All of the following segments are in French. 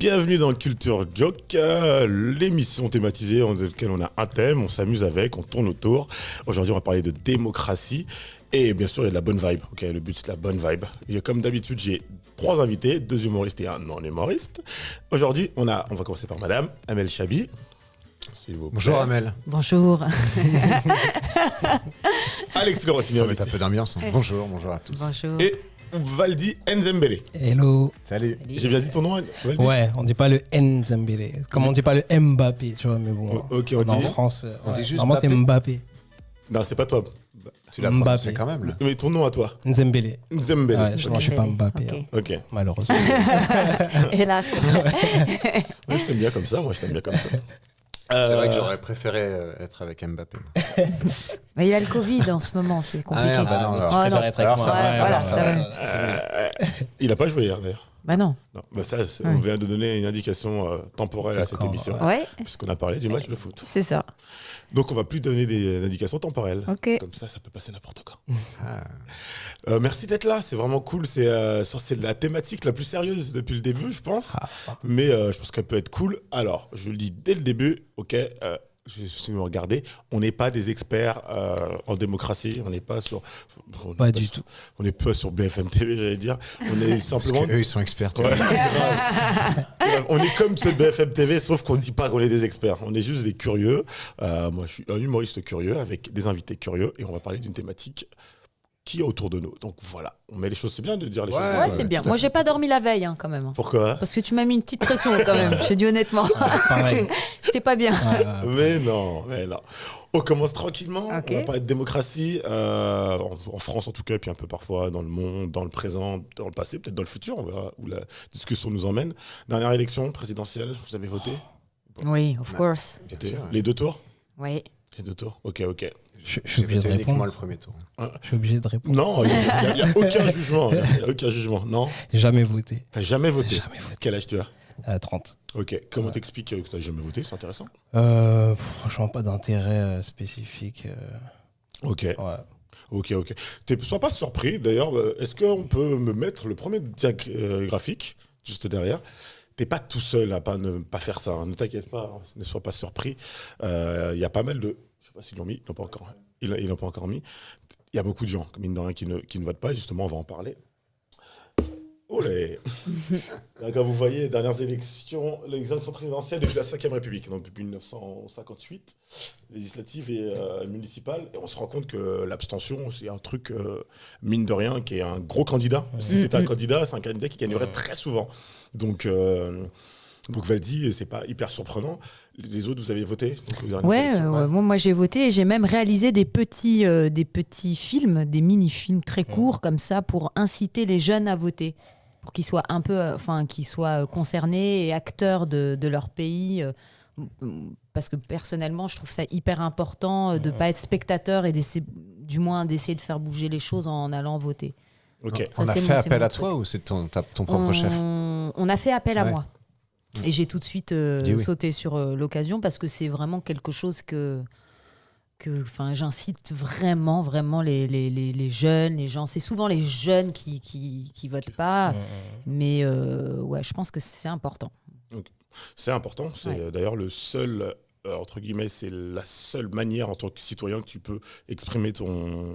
Bienvenue dans Culture Joke, l'émission thématisée dans laquelle on a un thème, on s'amuse avec, on tourne autour. Aujourd'hui, on va parler de démocratie et bien sûr, il y a de la bonne vibe. Ok, le but, c'est de la bonne vibe. Comme d'habitude, j'ai 3 invités, 2 humoristes et un non-humoriste. Aujourd'hui, on va commencer par Madame Amel Chabi. S'il vous plaît. Bonjour Amel. Bonjour. Alex Rossignol. On va mettre un peu d'ambiance. Bonjour à tous. Bonjour. Et Valdi Nzembele. Hello. Salut. J'ai bien dit ton nom, Valdi? Ouais, on dit pas le Nzembele. Comme on dit pas le Mbappé, tu vois, mais bon. Ok, on dit. En France, On dit juste normalement c'est Mbappé. Non, c'est pas toi. Tu l'as Mbappé. prononcé quand même là. Mais ton nom à toi. Nzembele. Nzembele. Ouais, je suis pas Mbappé, Ok. hein, Ok. malheureusement. Hélas. Ouais, je t'aime bien comme ça, moi je t'aime bien comme ça. C'est vrai que j'aurais préféré être avec Mbappé. Mais il a le Covid en ce moment, c'est compliqué. Ah, bah non, alors. Tu préfères non. être avec Alors, moi. ça va, Ouais, voilà, ça ça va. va. Il a pas joué hier d'ailleurs. Bah non. Non, bah ça, on vient de donner une indication temporelle à cette D'accord, émission, Ouais, puisqu'on a parlé du match de foot. c'est ça. Donc on va plus donner des indications temporelles. Ok. Comme ça peut passer n'importe quand. Ah. Merci d'être là, c'est vraiment cool. C'est la thématique la plus sérieuse depuis le début, je pense. Ah. Mais je pense qu'elle peut être cool. Alors, je le dis dès le début, ok. Si vous regardez, on n'est pas des experts en démocratie, on n'est pas sur. Pas du tout. On n'est pas sur BFM TV, j'allais dire. On est Parce simplement. qu'eux, ils sont experts. tu Ouais, vois. grave. On est comme ceux de BFM TV, sauf qu'on ne dit pas qu'on est des experts. On est juste des curieux. Moi, je suis un humoriste curieux avec des invités curieux et on va parler d'une thématique qui est autour de nous. Donc voilà, on met les choses. C'est bien de dire les Ouais, choses. Ouais, c'est bien. tout à Moi, fait. j'ai pas dormi la veille, hein, quand même. Pourquoi? Parce que tu m'as mis une petite pression, quand même. Je te dis honnêtement. Pareil. J'étais pas bien. Mais non. On commence tranquillement. Ok. On va parler de démocratie en France en tout cas, et puis un peu parfois dans le monde, dans le présent, dans le passé, peut-être dans le futur. On verra où la discussion nous emmène. Dernière élection présidentielle, vous avez voté? Oui, of course. Bien sûr, ouais. Les 2 tours? Oui. Les 2 tours. Ok. Je J'ai suis obligé de voté uniquement répondre. le premier tour. Je suis obligé de répondre. Non, il n'y a aucun jugement. Il n'y a aucun jugement. Non, Jamais voté. t'as jamais voté. Jamais voté. Quel âge tu as? 30. Ok. Comment t'expliques que t'as jamais voté? C'est intéressant. Franchement, pas d'intérêt spécifique. Ok. Ouais. Ok. Sois pas surpris. D'ailleurs, est-ce qu'on peut me mettre le premier graphique juste derrière? T'es pas tout seul à ne pas faire ça. Hein. Ne t'inquiète pas. Hein. Ne sois pas surpris. Il y a pas mal de. Je sais pas s'ils l'ont mis. Ils l'ont pas encore. Ils l'ont pas encore mis. Il y a beaucoup de gens, mine de rien, qui ne votent pas. Et justement, on va en parler. Olé. Là, comme vous voyez, les dernières élections, les élections présidentielles depuis la 5e République, donc depuis 1958, législatives et municipales. Et on se rend compte que l'abstention, c'est un truc, mine de rien, qui est un gros candidat. Si c'était un candidat, c'est un candidat qui gagnerait très souvent. Donc Valdi, c'est pas hyper surprenant. Les autres, vous avez voté donc, aux dernières Ouais, élections. moi j'ai voté et j'ai même réalisé des petits films, des mini-films très courts comme ça pour inciter les jeunes à voter, pour qu'ils soient un peu, qu'ils soient concernés et acteurs de leur pays. Parce que personnellement, je trouve ça hyper important de ne pas être spectateur et du moins d'essayer de faire bouger les choses en allant voter. Ok. Ça, On a c'est fait mon- c'est appel mon à truc. toi ou c'est ton propre chef? On a fait appel à Ouais. moi. Et j'ai tout de suite Dis oui. sauté sur l'occasion parce que c'est vraiment quelque chose que j'incite vraiment les jeunes, les gens. C'est souvent les jeunes qui votent pas, mais ouais, je pense que c'est important. C'est important. C'est Ouais. d'ailleurs le seul, entre guillemets, c'est la seule manière en tant que citoyen que tu peux exprimer ton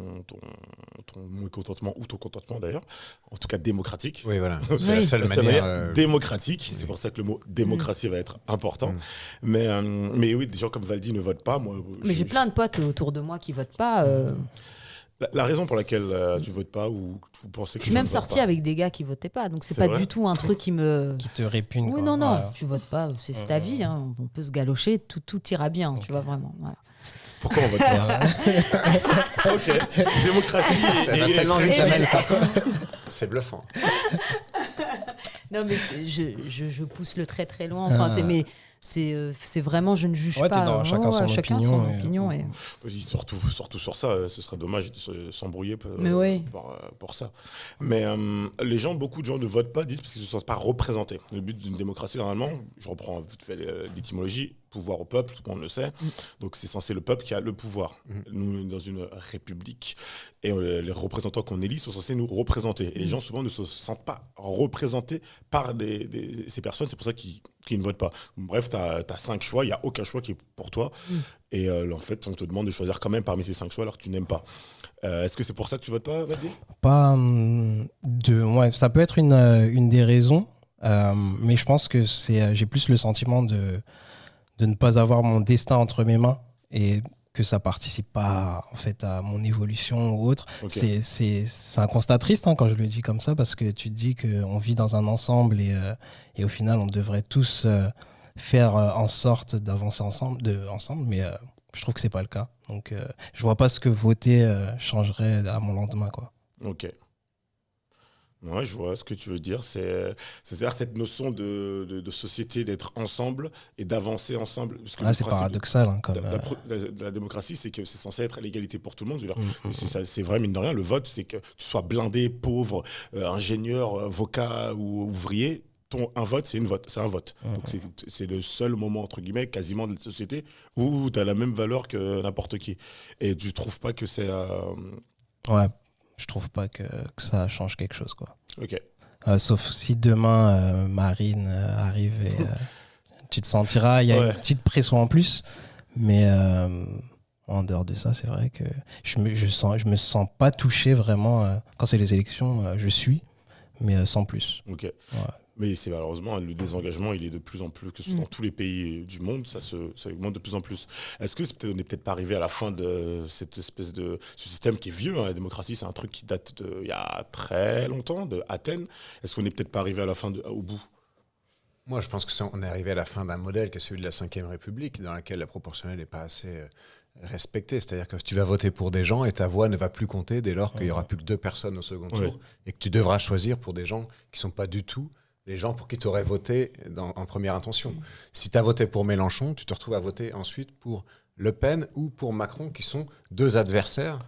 mécontentement ou ton contentement d'ailleurs, en tout cas démocratique. Oui, voilà. Oui. C'est la seule La seule manière. manière démocratique, c'est pour ça que le mot démocratie va être important. Mais oui, des gens comme Valdi ne votent pas. Moi, Mais j'ai plein de potes autour de moi qui votent pas. La raison pour laquelle tu votes pas ou tu pensais que Je suis même sortie avec des gars qui votaient pas, donc c'est C'est pas vrai du tout un truc qui me. Qui te répugne. Oui, quoi. non, Ouais. tu votes pas, c'est ta vie, hein. On peut se galocher, tout ira bien, tu vois, vraiment. Voilà. Pourquoi on vote pas? Ok. Démocratie Ça va tellement vite, Amel. C'est bluffant. Non, mais je pousse le très très loin. Enfin, c'est vraiment, je ne juge Ouais, t'es pas. dans chacun son chacun opinion, son et- opinion. Surtout sur ça, ce serait dommage de s'embrouiller Mais oui. pour ça. Mais les gens, beaucoup de gens ne votent pas, disent parce qu'ils ne se sentent pas représentés. Le but d'une démocratie, normalement, je reprends vite fait l'étymologie, pouvoir au peuple, tout le monde le sait. Donc c'est censé le peuple qui a le pouvoir. Nous, dans une république, et les représentants qu'on élit sont censés nous représenter. Et les gens, souvent, ne se sentent pas représentés par ces personnes, c'est pour ça qu'ils ne votent pas. Bref, tu as 5 choix, il n'y a aucun choix qui est pour toi. Et en fait, on te demande de choisir quand même parmi ces 5 choix alors que tu n'aimes pas. Est-ce que c'est pour ça que tu votes pas, Vadil ? Pas ouais, ça peut être une des raisons, mais je pense que j'ai plus le sentiment de ne pas avoir mon destin entre mes mains et que ça participe pas en fait à mon évolution ou autre. Okay. C'est un constat triste quand je le dis comme ça, parce que tu te dis qu'on vit dans un ensemble et au final on devrait tous faire en sorte d'avancer ensemble, mais je trouve que c'est pas le cas. Donc je vois pas ce que voter changerait à mon lendemain, quoi. Ok. Ouais, je vois ce que tu veux dire. C'est-à-dire cette notion de société, d'être ensemble et d'avancer ensemble. Parce que c'est paradoxal. La démocratie, c'est que c'est censé être à l'égalité pour tout le monde. C'est vrai, mine de rien. Le vote, c'est que tu sois blindé, pauvre, ingénieur, avocat ou ouvrier. Un vote, c'est un vote. Donc c'est le seul moment, entre guillemets, quasiment de la société où tu as la même valeur que n'importe qui. Et tu ne trouves pas que c'est... Ouais. Je trouve pas que ça change quelque chose, quoi. Ok. Sauf si demain Marine arrive et tu te sentiras, il y a une petite pression en plus, mais en dehors de ça, c'est vrai que je me sens pas touché vraiment quand c'est les élections. Je suis, mais sans plus. Ok. Ouais. Mais c'est malheureusement, le désengagement, il est de plus en plus, que ce soit dans tous les pays du monde, ça augmente de plus en plus. Est-ce que on n'est peut-être pas arrivé à la fin de cette espèce de ce système qui est vieux, hein, la démocratie, c'est un truc qui date il y a très longtemps, de Athènes. Est-ce qu'on n'est peut-être pas arrivé à la fin au bout ? Moi, je pense qu'on est arrivé à la fin d'un modèle qui est celui de la Ve République, dans laquelle la proportionnelle n'est pas assez respectée. C'est-à-dire que tu vas voter pour des gens et ta voix ne va plus compter dès lors qu'il n'y aura plus que 2 personnes au second tour et que tu devras choisir pour des gens qui ne sont pas du tout les gens pour qui tu aurais voté en première intention. Si tu as voté pour Mélenchon, tu te retrouves à voter ensuite pour Le Pen ou pour Macron, qui sont 2 adversaires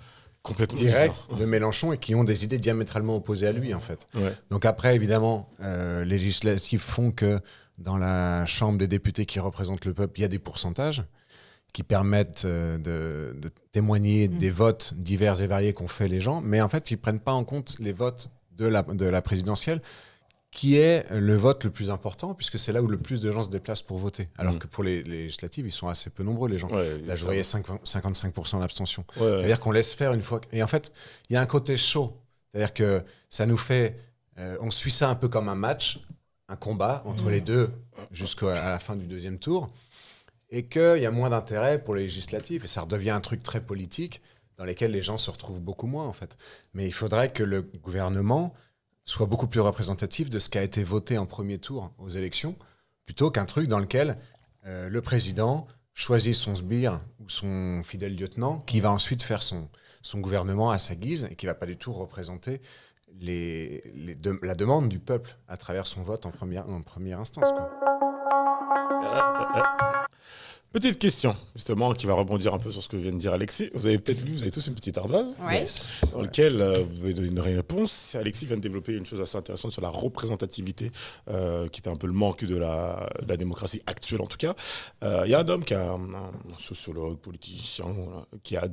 complètement directs de Mélenchon et qui ont des idées diamétralement opposées à lui, en fait. Ouais. Donc après, évidemment, les législatives font que dans la Chambre des députés qui représentent le peuple, il y a des pourcentages qui permettent de témoigner des votes divers et variés qu'ont fait les gens, mais en fait, ils ne prennent pas en compte les votes de la présidentielle, qui est le vote le plus important, puisque c'est là où le plus de gens se déplacent pour voter. Alors que pour les législatives, ils sont assez peu nombreux, les gens. Ouais, là, je voyais 55% d'abstention. Ouais. C'est-à-dire qu'on laisse faire une fois... Et en fait, il y a un côté chaud. C'est-à-dire que ça nous fait... on suit ça un peu comme un match, un combat entre les deux jusqu'à la fin du 2e tour, et qu'il y a moins d'intérêt pour les législatives, et ça redevient un truc très politique, dans lequel les gens se retrouvent beaucoup moins, en fait. Mais il faudrait que le gouvernement soit beaucoup plus représentatif de ce qui a été voté en premier tour aux élections, plutôt qu'un truc dans lequel le président choisit son sbire ou son fidèle lieutenant, qui va ensuite faire son gouvernement à sa guise et qui ne va pas du tout représenter la demande du peuple à travers son vote en première instance, quoi. Petite question, justement, qui va rebondir un peu sur ce que vient de dire Alexis. Vous avez peut-être lu, vous avez tous une petite ardoise dans laquelle vous avez donné une réponse. Alexis vient de développer une chose assez intéressante sur la représentativité, qui était un peu le manque de la démocratie actuelle, en tout cas. Il y a un homme, un sociologue, politicien, voilà, qui a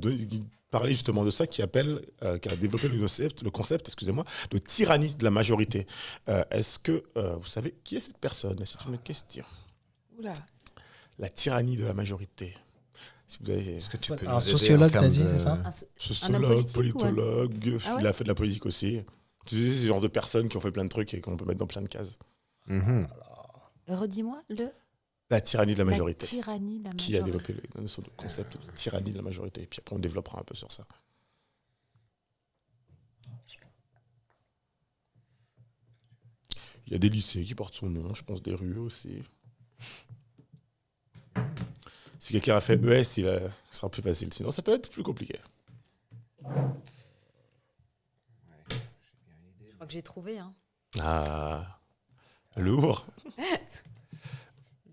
parlé justement de ça, qui a développé le concept, excusez-moi, de tyrannie de la majorité. Est-ce que vous savez qui est cette personne ? C'est une question. Oula. La tyrannie de la majorité. Si vous avez... Est-ce que tu peux un sociologue, t'as dit, c'est ça ? Sociologue, politologue, il a fait de la politique aussi. Tu sais, c'est ce genre de personnes qui ont fait plein de trucs et qu'on peut mettre dans plein de cases. Redis-moi la tyrannie de la majorité. La tyrannie de la majorité. Qui a développé le concept de tyrannie de la majorité. Et puis après, on développera un peu sur ça. Il y a des lycées qui portent son nom, je pense des rues aussi. Si quelqu'un a fait ES, ce sera plus facile. Sinon, ça peut être plus compliqué. Je crois que j'ai trouvé. Hein. Ah, lourd.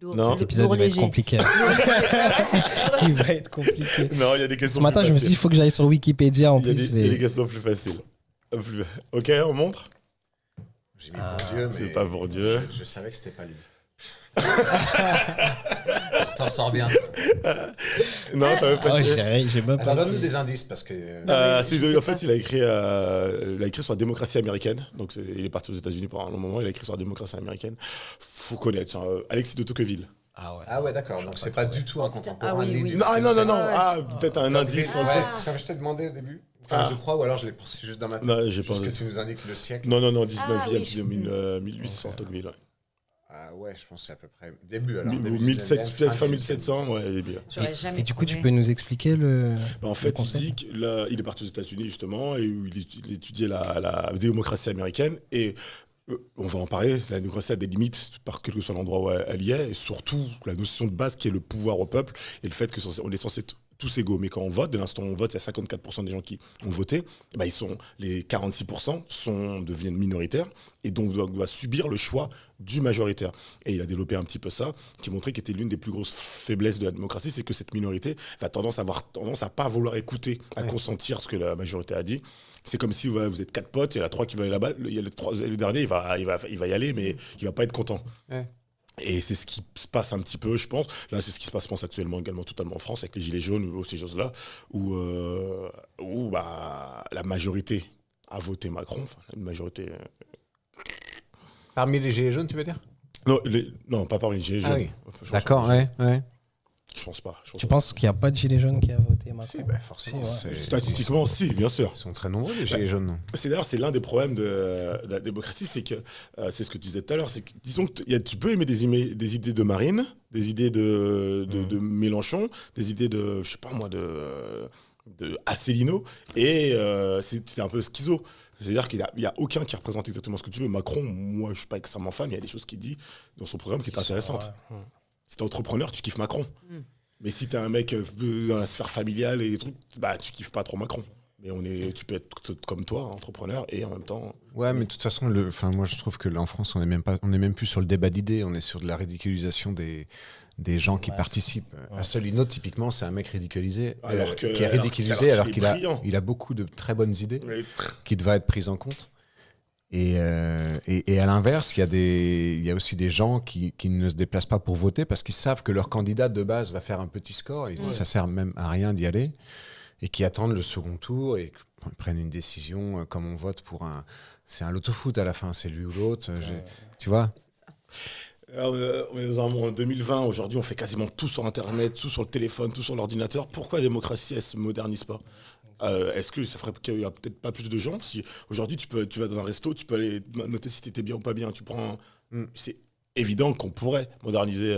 Non, cet épisode va être compliqué. Il va être compliqué. Non, il y a des questions. Ce matin, je me suis dit, il faut que j'aille sur Wikipédia en plus. Il y a des questions plus faciles. Ok, on montre. J'ai mis Bourdieu, mais c'est pas Bourdieu. Je savais que c'était pas lui. Tu t'en sors bien. Non, t'avais pas Ah, essayé. j'ai même pas. Donne-nous des indices parce que. En fait, il a écrit sur la démocratie américaine. Donc, il est parti aux États-Unis pendant un long moment. Il a écrit sur la démocratie américaine. Faut connaître. Alexis de Tocqueville. Ah ouais, d'accord. Donc c'est pas du tout un contemporain. oui, oui. Non. Peut-être un indice. Ouais, un truc. parce que je t'ai demandé au début. Enfin, je crois, ou alors je l'ai pensé juste dans ma tête. Non, j'ai Juste pas. que tu nous indiques le siècle. Non, 19e, oui, c'est 1800 Tocqueville. Ouais. Ah ouais, je pense que c'est à peu près début alors. Ou Début 1700, 19e, peut-être fin fin 1700. 1700, ouais, début. J'aurais jamais Et du coup, tu trouvé. peux nous expliquer le. En fait, il concept. dit qu'il est parti aux États-Unis justement et où il étudiait la démocratie américaine et on va en parler. La démocratie a des limites par quel que soit l'endroit où elle y est et surtout la notion de base qui est le pouvoir au peuple et le fait que on est censé être tous égaux. Mais quand on vote, dès l'instant où on vote, il y a 54% des gens qui ont voté. Bah, les 46% deviennent minoritaires et donc doivent subir le choix du majoritaire. Et il a développé un petit peu ça, qui montrait qu'était l'une des plus grosses faiblesses de la démocratie, c'est que cette minorité va avoir tendance à pas vouloir écouter, à consentir ce que la majorité a dit. C'est comme si vous êtes 4 potes, il y en a 3 qui vont aller là-bas, le dernier, il va y aller, mais il va pas être content. Ouais. Et c'est ce qui se passe un petit peu, je pense. Là, c'est ce qui se passe, je pense, actuellement également totalement en France, avec les Gilets jaunes ou ces choses-là, où la majorité a voté Macron, enfin, une majorité... Parmi les gilets jaunes, tu veux dire? Non, pas parmi les Gilets Ah jaunes. oui. Je pense D'accord, pas. ouais. Je pense pas. Tu penses qu'il n'y a pas de gilet jaune qui a voté Macron? Forcément. Si, ouais. Statistiquement, si, bien sûr. Ils sont très nombreux, les gilets jaunes. Non C'est l'un des problèmes de la démocratie, c'est que, c'est ce que tu disais tout à l'heure, c'est que, disons que tu peux aimer des idées de Marine, des idées de Mélenchon, des idées de, je sais pas moi, de Asselineau, et c'est un peu schizo. C'est-à-dire qu'il n'y a aucun qui représente exactement ce que tu veux. Macron, moi, je suis pas extrêmement fan, mais il y a des choses qu'il dit dans son programme qui est intéressantes. Ouais. Si t'es entrepreneur, tu kiffes Macron. Mais si t'es un mec dans la sphère familiale et des trucs, bah tu kiffes pas trop Macron. Mais tu peux être comme toi, entrepreneur, et en même temps... Ouais, mais de toute façon, moi je trouve que là, en France, on n'est même plus sur le débat d'idées, on est sur de la ridiculisation des gens qui participent. Asselineau, typiquement, c'est un mec ridiculisé, qui est ridiculisé alors qu'il a beaucoup de très bonnes idées qui devraient être prises en compte. Et à l'inverse, il y a aussi des gens qui ne se déplacent pas pour voter parce qu'ils savent que leur candidat de base va faire un petit score et ça sert même à rien d'y aller et qui attendent le second tour et prennent une décision comme on vote c'est un loto-foot à la fin, c'est lui ou l'autre, tu vois. On est dans un monde en 2020, aujourd'hui on fait quasiment tout sur Internet, tout sur le téléphone, tout sur l'ordinateur. Pourquoi la démocratie, elle se modernise pas ? Est-ce que ça ferait qu'il n'y a peut-être pas plus de gens? Si aujourd'hui tu vas dans un resto, tu peux aller noter si tu étais bien ou pas bien. C'est évident qu'on pourrait moderniser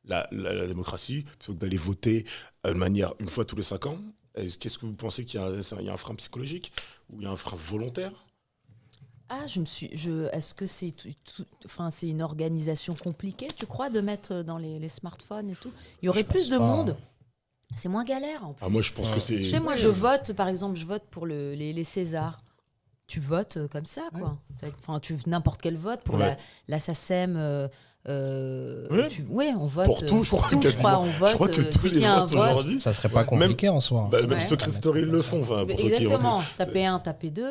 la démocratie plutôt que d'aller voter de manière une fois tous les 5 ans. Qu'est-ce que vous pensez qu'il y a un frein psychologique ou il y a un frein volontaire? Est-ce que c'est c'est une organisation compliquée, tu crois, de mettre dans les smartphones et tout? Il y aurait plus de monde. C'est moins galère en plus. Moi je pense que c'est... Tu sais, moi je vote, par exemple, pour les Césars. Tu votes comme ça, quoi. Enfin, n'importe quel vote pour la SACEM. On vote. Pour tout, je crois, on vote. Je crois que tous les votes aujourd'hui... Ça serait pas compliqué en soi. Même Secret Story le font. Exactement. T'as P1, t'as P2.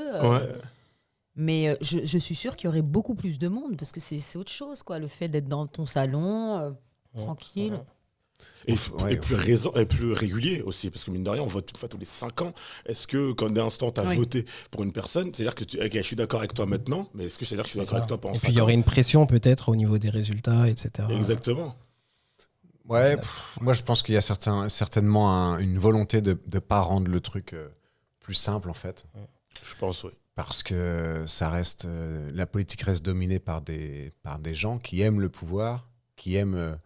Mais je suis sûre qu'il y aurait beaucoup plus de monde parce que c'est autre chose, quoi. Le fait d'être dans ton salon, tranquille. Et plus régulier aussi, parce que mine de rien, on vote une fois tous les 5 ans. Est-ce que quand d'un instant tu as voté pour une personne, c'est-à-dire que je suis d'accord avec toi maintenant, mais est-ce que c'est-à-dire que je suis d'accord avec toi pendant 5 ans? Et puis il y aurait une pression peut-être au niveau des résultats, etc. Exactement. Ouais, moi je pense qu'il y a certainement une volonté de ne pas rendre le truc plus simple en fait. Je pense, oui. Parce que la politique reste dominée par des gens qui aiment le pouvoir, qui aiment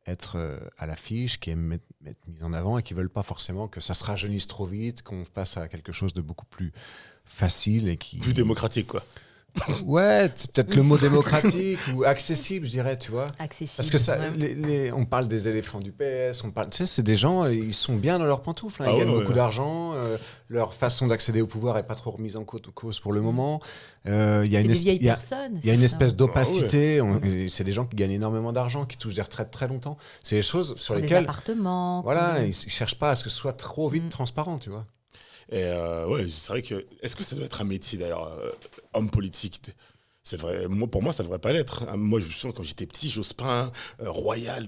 être à l'affiche, qui aiment être mis en avant et qui veulent pas forcément que ça se rajeunisse trop vite, qu'on passe à quelque chose de beaucoup plus facile et qui... Plus démocratique, quoi. Ouais, c'est peut-être le mot démocratique ou accessible, je dirais, tu vois. Accessible. Parce que ça, on parle des éléphants du PS, tu sais, c'est des gens, ils sont bien dans leurs pantoufles, ils gagnent beaucoup d'argent, leur façon d'accéder au pouvoir est pas trop remise en cause pour le moment. Il y a une espèce d'opacité. C'est des gens qui gagnent énormément d'argent, qui touchent des retraites très longtemps. C'est des choses sur lesquelles... Des appartements. Voilà, ils cherchent pas à ce que ce soit trop vite transparent, tu vois. Et c'est vrai que... Est-ce que ça doit être un métier, d'ailleurs, homme politique? Pour moi, ça devrait pas l'être. Moi, je me souviens quand j'étais petit, Jospin, Royal,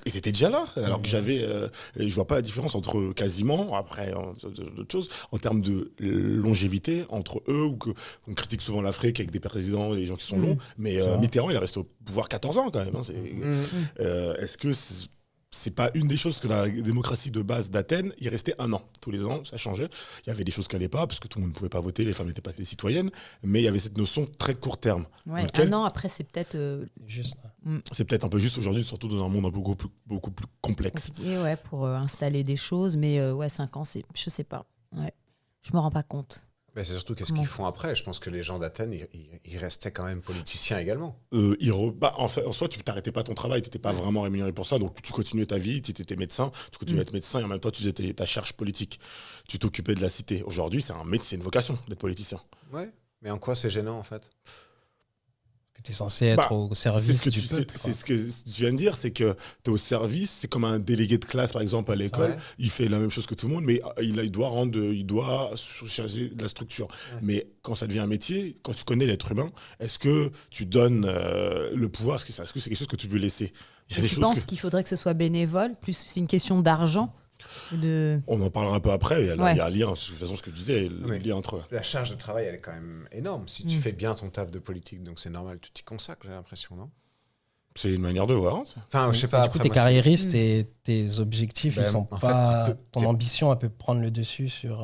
ils étaient déjà là. Alors que je vois pas la différence entre quasiment, après, d'autres choses, en termes de longévité entre eux, ou qu'on critique souvent l'Afrique avec des présidents et des gens qui sont longs. Mais Mitterrand, il est resté au pouvoir 14 ans quand même. Est-ce que c'est pas une des choses que la démocratie de base d'Athènes, il restait 1 an. Tous les ans, ça changeait. Il y avait des choses qui n'allaient pas, parce que tout le monde ne pouvait pas voter, les femmes n'étaient pas des citoyennes, mais il y avait cette notion très court terme. Ouais, 1 an après, c'est peut-être... Juste. C'est peut-être un peu juste aujourd'hui, surtout dans un monde beaucoup plus complexe. Et ouais, pour installer des choses, mais 5 ans, je sais pas. Ouais. Je me rends pas compte. Mais c'est surtout qu'est-ce qu'ils font après. Je pense que les gens d'Athènes, ils restaient quand même politiciens également. En soi, tu t'arrêtais pas ton travail, tu n'étais pas vraiment rémunéré pour ça, donc tu continuais ta vie, tu étais médecin, tu continuais à être médecin et en même temps tu faisais ta charge politique. Tu t'occupais de la cité. Aujourd'hui, c'est une vocation d'être politicien. Ouais, mais en quoi c'est gênant en fait? Tu es censé être au service du peuple. C'est ce que tu viens de dire, c'est que tu es au service, c'est comme un délégué de classe par exemple à l'école, Ouais. il fait la même chose que tout le monde, mais il doit charger de la structure. Ouais. Mais quand ça devient un métier, quand tu connais l'être humain, est-ce que tu donnes le pouvoir, est-ce que c'est quelque chose que tu veux laisser? Il y a des Je choses pense qu'il faudrait que ce soit bénévole, plus c'est une question d'argent. On en parlera un peu après, il y a un lien, de toute façon ce que tu disais, le Ouais. lien entre eux. La charge de travail, elle est quand même énorme. Si tu fais bien ton taf de politique, donc c'est normal, tu t'y consacres, j'ai l'impression, non? C'est une manière de voir. Enfin, je sais pas. Du coup, après, t'es moi, carriériste et tes objectifs, Ben, ils sont en fait, pas. t'es- Ton ambition, elle peut prendre le dessus sur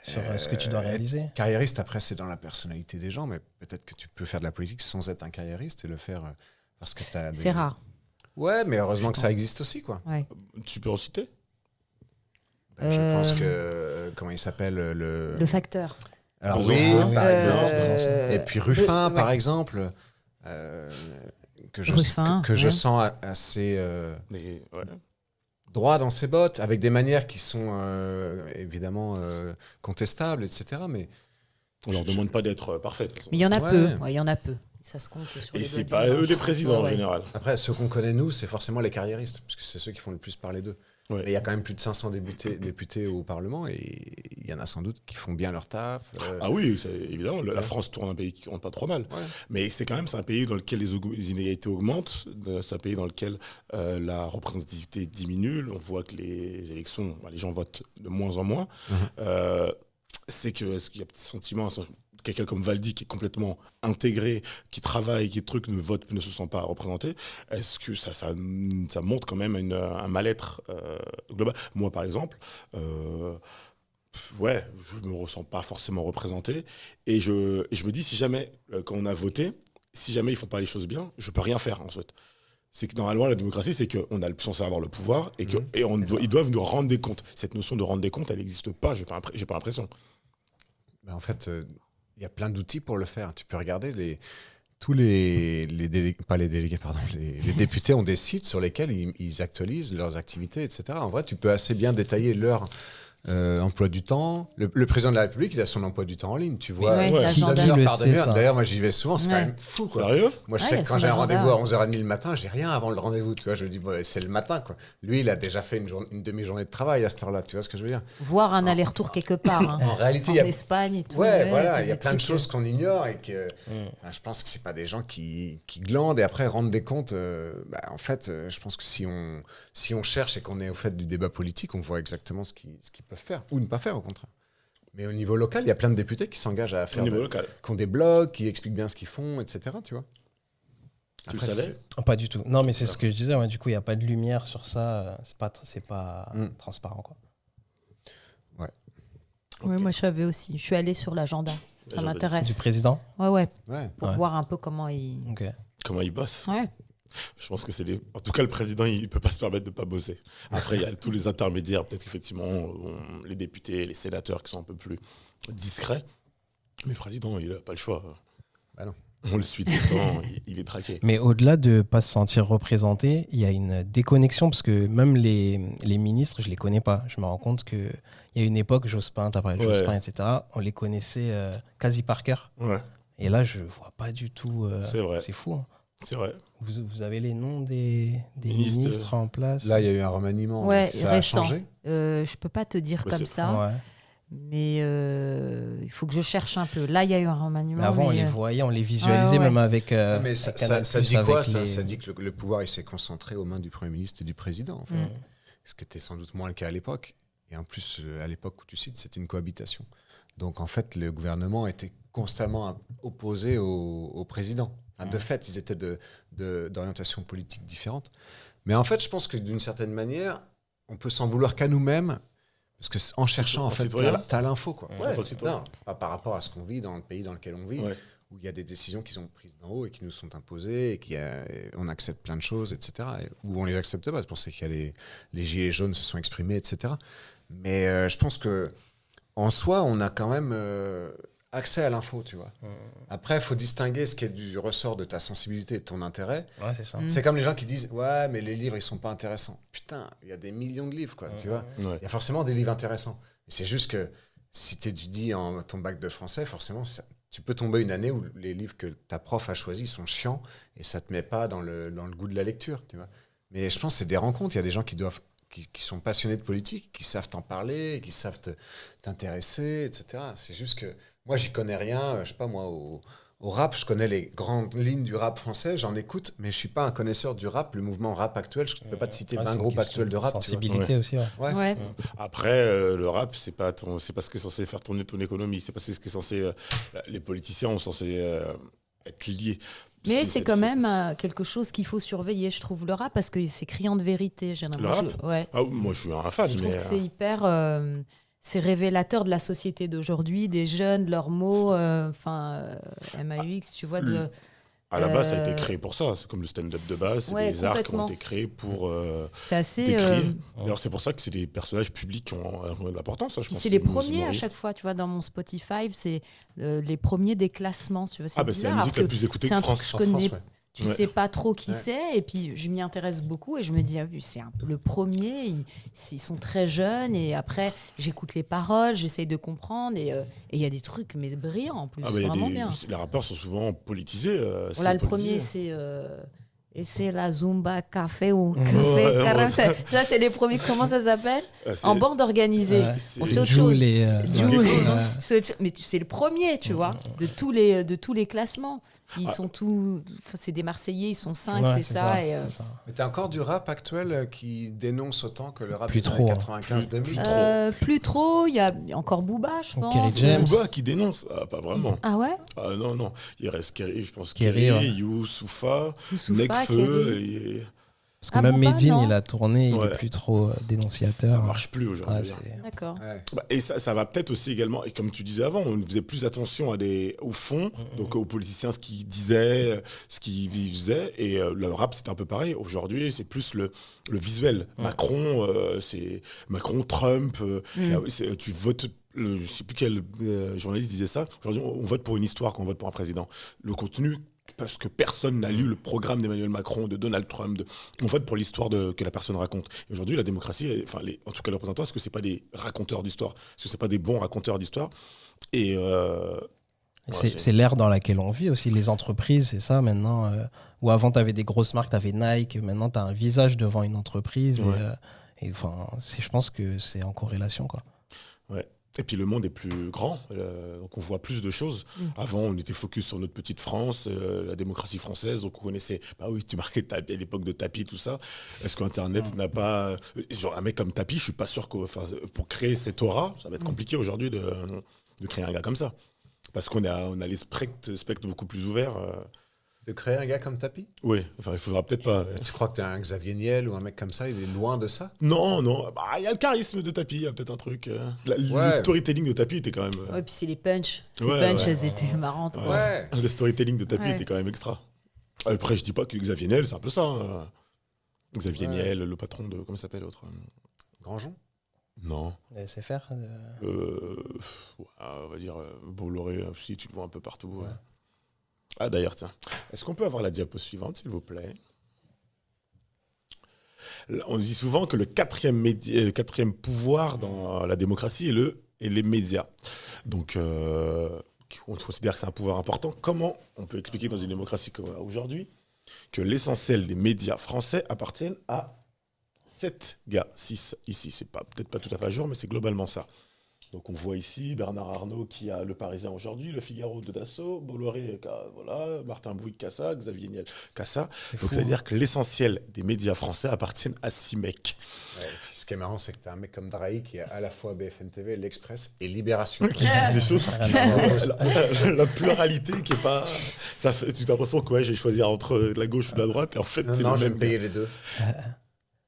ce que tu dois réaliser. Carriériste, après, c'est dans la personnalité des gens, mais peut-être que tu peux faire de la politique sans être un carriériste et le faire parce que tu as. C'est rare. Ouais, mais heureusement Je que ça pense. existe aussi, quoi. Ouais. Tu peux en citer? Je pense que. Comment il s'appelle Le facteur. Alors, Besançon, oui, par exemple. Et puis Ruffin, ouais. par exemple, que je ouais. sens assez Mais, ouais. droit dans ses bottes, avec des manières qui sont évidemment contestables, etc. Mais On leur demande pas d'être parfaits. Mais il y en a Ouais. peu. Ouais, il y en a peu. Ça se compte sur Et les c'est doigts pas d'une eux main, les je présidents pense. en Ouais. général. après, ceux qu'on connaît, nous, c'est forcément les carriéristes, parce que c'est ceux qui font le plus parler d'eux. Ouais. Mais il y a quand même plus de 500 députés au Parlement, et il y en a sans doute qui font bien leur taf. Ah oui, évidemment, la France tourne un pays qui compte pas trop mal. Ouais. Mais c'est un pays dans lequel les inégalités augmentent, c'est un pays dans lequel la représentativité diminue, on voit que les élections, les gens votent de moins en moins. Est-ce qu'il y a un petit sentiment, quelqu'un comme Valdi qui est complètement intégré, qui travaille, qui ne se sent pas représenté, est-ce que ça montre quand même un mal-être global? Moi, par exemple, je me ressens pas forcément représenté, et je me dis, si jamais, quand on a voté, si jamais ils font pas les choses bien, je peux rien faire en fait. C'est que normalement la démocratie, c'est qu'on a censé avoir le pouvoir et ils doivent nous rendre des comptes. Cette notion de rendre des comptes, elle n'existe pas. J'ai pas l'impression. Ben, en fait, il y a plein d'outils pour le faire. Tu peux regarder tous les députés ont des sites sur lesquels ils actualisent leurs activités, etc. En vrai, tu peux assez bien détailler leur emploi du temps. Le président de la République, il a son emploi du temps en ligne. Tu vois, Ouais, Ouais. l'agenda. Qui le par sait, demi-heure. ça. D'ailleurs, moi, j'y vais souvent. C'est Ouais. quand même fou, quoi. Sérieux? Moi, je Ouais, sais il y a que quand son j'ai un agenda. rendez-vous à 11h30 le matin, j'ai rien avant le rendez-vous. Tu vois, je me dis, c'est le matin, quoi. Lui, il a déjà fait une demi-journée de travail à cette heure-là. Tu vois ce que je veux dire? Voir un aller-retour quelque part. Hein. En réalité, En il y a Espagne et tout. Ouais, voilà, c'est il y a des plein de trucs, choses qu'on ignore et que je pense que c'est pas des gens qui glandent et après rendent des comptes. En fait, je pense que si on cherche et qu'on est au fait du débat politique, on voit exactement ce qu'ils peuvent faire ou ne pas faire au contraire. Mais au niveau local, il y a plein de députés qui s'engagent à Au faire, niveau local. qui ont des blogs, qui expliquent bien ce qu'ils font, etc. Tu vois. Tu le Après, savais? Pas du tout. Non, mais c'est ce que je disais. Ouais, du coup, il n'y a pas de lumière sur ça. C'est pas transparent, quoi. Oui, moi je savais aussi. Je suis allée sur l'agenda. Ça L'agenda m'intéresse. Du président. Ouais. Ouais. Pour Ouais. voir un peu comment il. Ok. Comment ils bossent? Ouais. Je pense que en tout cas, le président, il peut pas se permettre de pas bosser. Après, il y a tous les intermédiaires. Peut-être qu'effectivement, les députés, les sénateurs qui sont un peu plus discrets. Mais le président, il a pas le choix. Bah non. On le suit tout le temps. Il est traqué. Mais au-delà de ne pas se sentir représenté, il y a une déconnexion parce que même les ministres, je les connais pas. Je me rends compte qu'il y a une époque, Jospin, t'as parlé de Ouais. Jospin, etc. On les connaissait quasi par cœur. Ouais, Et là, je vois pas du tout. c'est vrai. C'est fou. Hein. C'est vrai. Vous avez les noms des Ministres, ministres en place? Là, il y a eu un remaniement. Ouais, ça a récent. changé. Je peux pas te dire Bah, comme c'est- ça. Ouais. Mais il faut que je cherche un peu. Là, il y a eu un remaniement. Mais avant, on les voyait, on les visualisait même avec. Mais ça dit quoi ça dit que le pouvoir il s'est concentré aux mains du Premier ministre et du Président. En fait. Ce qui était sans doute moins le cas à l'époque. Et en plus, à l'époque où tu cites, c'était une cohabitation. Donc en fait, le gouvernement était constamment opposé au président. Enfin, de fait, ils étaient d'orientation politique différente. Mais en fait, je pense que d'une certaine manière, on peut s'en vouloir qu'à nous-mêmes. Parce qu'en cherchant, en fait, t'as l'info, quoi. Non, pas par rapport à ce qu'on vit dans le pays dans lequel on vit, où il y a des décisions qui sont prises d'en haut et qui nous sont imposées, et on accepte plein de choses, etc. Ou on les accepte pas. C'est pour ça qu'il y a les gilets jaunes se sont exprimés, etc. Mais je pense que en soi, on a quand même accès à l'info, tu vois. Après, il faut distinguer ce qui est du ressort de ta sensibilité et de ton intérêt. Ouais, c'est ça. C'est comme les gens qui disent « Ouais, mais les livres, ils sont pas intéressants. » Putain, il y a des millions de livres, quoi, tu vois. Il y a forcément des livres intéressants. Mais c'est juste que si tu étudies ton bac de français, forcément, tu peux tomber une année où les livres que ta prof a choisis sont chiants et ça te met pas dans le goût de la lecture, tu vois. Mais je pense que c'est des rencontres. Il y a des gens qui sont passionnés de politique, qui savent t'en parler, qui savent t'intéresser, etc. C'est juste que moi, j'y connais rien. Je sais pas, moi, au rap, je connais les grandes lignes du rap français, j'en écoute, mais je suis pas un connaisseur du rap, le mouvement rap actuel. Je ne peux pas te citer 20 groupes actuels de rap. Sensibilité aussi, Ouais. Après, le rap, c'est pas ce qui est censé faire tourner ton économie. C'est pas ce qui est censé. Les politiciens sont censés être liés. Mais c'est quand même quelque chose qu'il faut surveiller, je trouve, le rap, parce que c'est criant de vérité. J'ai l'impression. Le rap Ouais. Ah, moi, je suis un fan. Je trouve que c'est hyper... c'est révélateur de la société d'aujourd'hui, des jeunes, leurs mots, MAUX, tu vois. À la base, ça a été créé pour ça. C'est comme le stand-up de base. C'est des arts qui ont été créés pour c'est assez, décrire. D'ailleurs, c'est pour ça que c'est des personnages publics qui ont de l'importance. Je pense c'est les premiers à chaque fois, tu vois, dans mon Spotify, c'est les premiers des classements. Tu vois, c'est la musique la plus écoutée que France. Je connais. Tu sais pas trop qui c'est, et puis je m'y intéresse beaucoup et je me dis, c'est un peu le premier, ils sont très jeunes, et après j'écoute les paroles, j'essaye de comprendre, et il y a des trucs mais brillants en plus, vraiment bien. Les rappeurs sont souvent politisés. Voilà, le premier c'est... Et c'est la Zumba Café ou Café. Ça, c'est les premiers. Comment ça s'appelle? En bande organisée. C'est autre chose. Mais c'est le premier, tu vois, de tous les classements. Ils sont tous. C'est des Marseillais, ils sont 5, c'est ça. Mais t'as encore du rap actuel qui dénonce autant que le rap des années 95-2000? Plus trop. Il y a encore Booba, je pense. Booba qui dénonce. Pas vraiment. Ah ouais? Non. Il reste Kerry, je pense. Kerry, Youssoufa, Nekfeu. Parce que même Medine, il a tourné, il n'est plus trop dénonciateur. Ça marche plus aujourd'hui. D'accord. Et ça va peut-être aussi également, et comme tu disais avant, on faisait plus attention au fond, donc aux politiciens, ce qu'ils disaient, ce qu'ils faisaient, et le rap, c'est un peu pareil. Aujourd'hui, c'est plus le visuel. Macron, c'est Macron, Trump, tu votes. Je ne sais plus quel journaliste disait ça. Aujourd'hui, on vote pour une histoire quand on vote pour un président. Le contenu, parce que personne n'a lu le programme d'Emmanuel Macron, de Donald Trump. On vote pour l'histoire que la personne raconte. Et aujourd'hui, la démocratie, en tout cas les représentants, est-ce que ce n'est pas des raconteurs d'histoire? Est-ce que ce n'est pas des bons raconteurs d'histoire? Et c'est l'ère dans laquelle on vit aussi, les entreprises, c'est ça maintenant. Où avant, tu avais des grosses marques, tu avais Nike, maintenant, tu as un visage devant une entreprise. Je pense que c'est en corrélation, quoi. Ouais. Et puis le monde est plus grand, donc on voit plus de choses. Avant, on était focus sur notre petite France, la démocratie française, donc on connaissait, tu marquais à l'époque de Tapi, tout ça. Est-ce qu'Internet n'a pas... Genre un mec comme Tapi, je suis pas sûr que pour créer cette aura, ça va être compliqué aujourd'hui de créer un gars comme ça. Parce qu'on a les spectres beaucoup plus ouverts. De créer un gars comme Tapi? Oui, il faudra peut-être pas. Tu crois que t'es un Xavier Niel ou un mec comme ça, il est loin de ça? Non, il y a le charisme de Tapi, il y a peut-être un truc. Le storytelling de Tapi était quand même. Ouais, puis c'est les punchs. Elles étaient marrantes. Ouais. Le storytelling de Tapi était quand même extra. Après, je dis pas que Xavier Niel, c'est un peu ça. Hein. Xavier Niel, le patron de. Comment ça s'appelle l'autre? Grandjean? Non. Le SFR on va dire Bolloré aussi, tu le vois un peu partout. Ouais. Ah d'ailleurs, tiens, est-ce qu'on peut avoir la diapo suivante, s'il vous plaît? On dit souvent que le quatrième pouvoir dans la démocratie est les médias. Donc, on considère que c'est un pouvoir important. Comment on peut expliquer dans une démocratie comme aujourd'hui que l'essentiel des médias français appartiennent à 7 gars, 6 ici? C'est peut-être pas tout à fait à jour, mais c'est globalement ça. Donc on voit ici Bernard Arnault qui a Le Parisien aujourd'hui, Le Figaro de Dassault, Bolloré, voilà, Martin Bouygues, Cassa, Xavier Niel, Cassa. Donc ça veut dire que l'essentiel des médias français appartiennent à 6 mecs. Ouais, ce qui est marrant, c'est que tu as un mec comme Drahi qui est à la fois BFM TV, L'Express et Libération. Des choses la pluralité qui est pas... Ça fait, tu as l'impression que ouais, j'ai choisi entre la gauche ou la droite, et en fait, c'est Non, le j'aime même payer gars. les deux.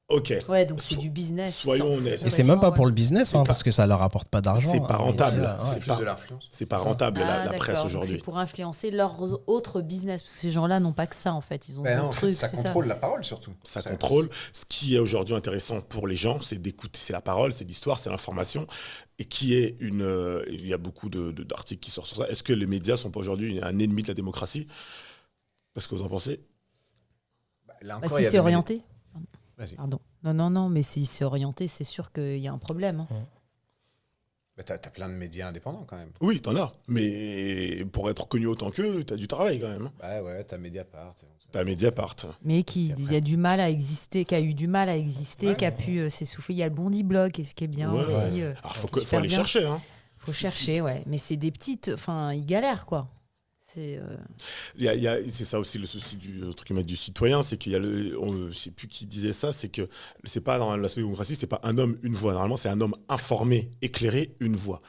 Ok. Ouais, donc c'est du business. Soyons honnêtes. Et c'est même pas pour le le business, C'est hein, pas- parce que ça leur apporte pas d'argent. C'est pas rentable. Ouais. C'est Plus pas- de l'influence. C'est pas rentable la presse aujourd'hui. C'est pour influencer leurs autres business. Parce que ces gens-là n'ont pas que ça, en fait. Ils ont Ben non, d'autres en fait, trucs. ça c'est contrôle la parole surtout. Ça contrôle. Ce qui est aujourd'hui intéressant pour les gens, c'est d'écouter, c'est la parole, c'est l'histoire, c'est l'information, et qui est il y a beaucoup d'articles qui sortent sur ça. Est-ce que les médias sont pas aujourd'hui un ennemi de la démocratie? Est-ce que vous en pensez? Là Bah, encore, il y si a c'est des orienté. Vas-y. Pardon. Non, mais si c'est orienté, c'est sûr qu'il y a un problème. hein. Bah, t'as plein de médias indépendants quand même. Oui, t'en as. Mais pour être connu autant qu'eux, t'as du travail quand même. Bah ouais, t'as Mediapart. T'as Mediapart. Mais qui Et après- il y a du mal à exister, qui a eu du mal à exister, Ouais. qui a pu s'essouffler. Il y a le Bondi Blog, et ce qui est bien Ouais, aussi. Alors, faut super aller bien. chercher. Hein. Faut chercher, ouais. Mais c'est des petites. Enfin, ils galèrent, quoi. C'est. C'est ça aussi le souci du citoyen, c'est qu'il y a je sais plus qui disait ça, c'est que c'est pas dans la démocratie, c'est pas un homme, une voix. Normalement, c'est un homme informé, éclairé, une voix.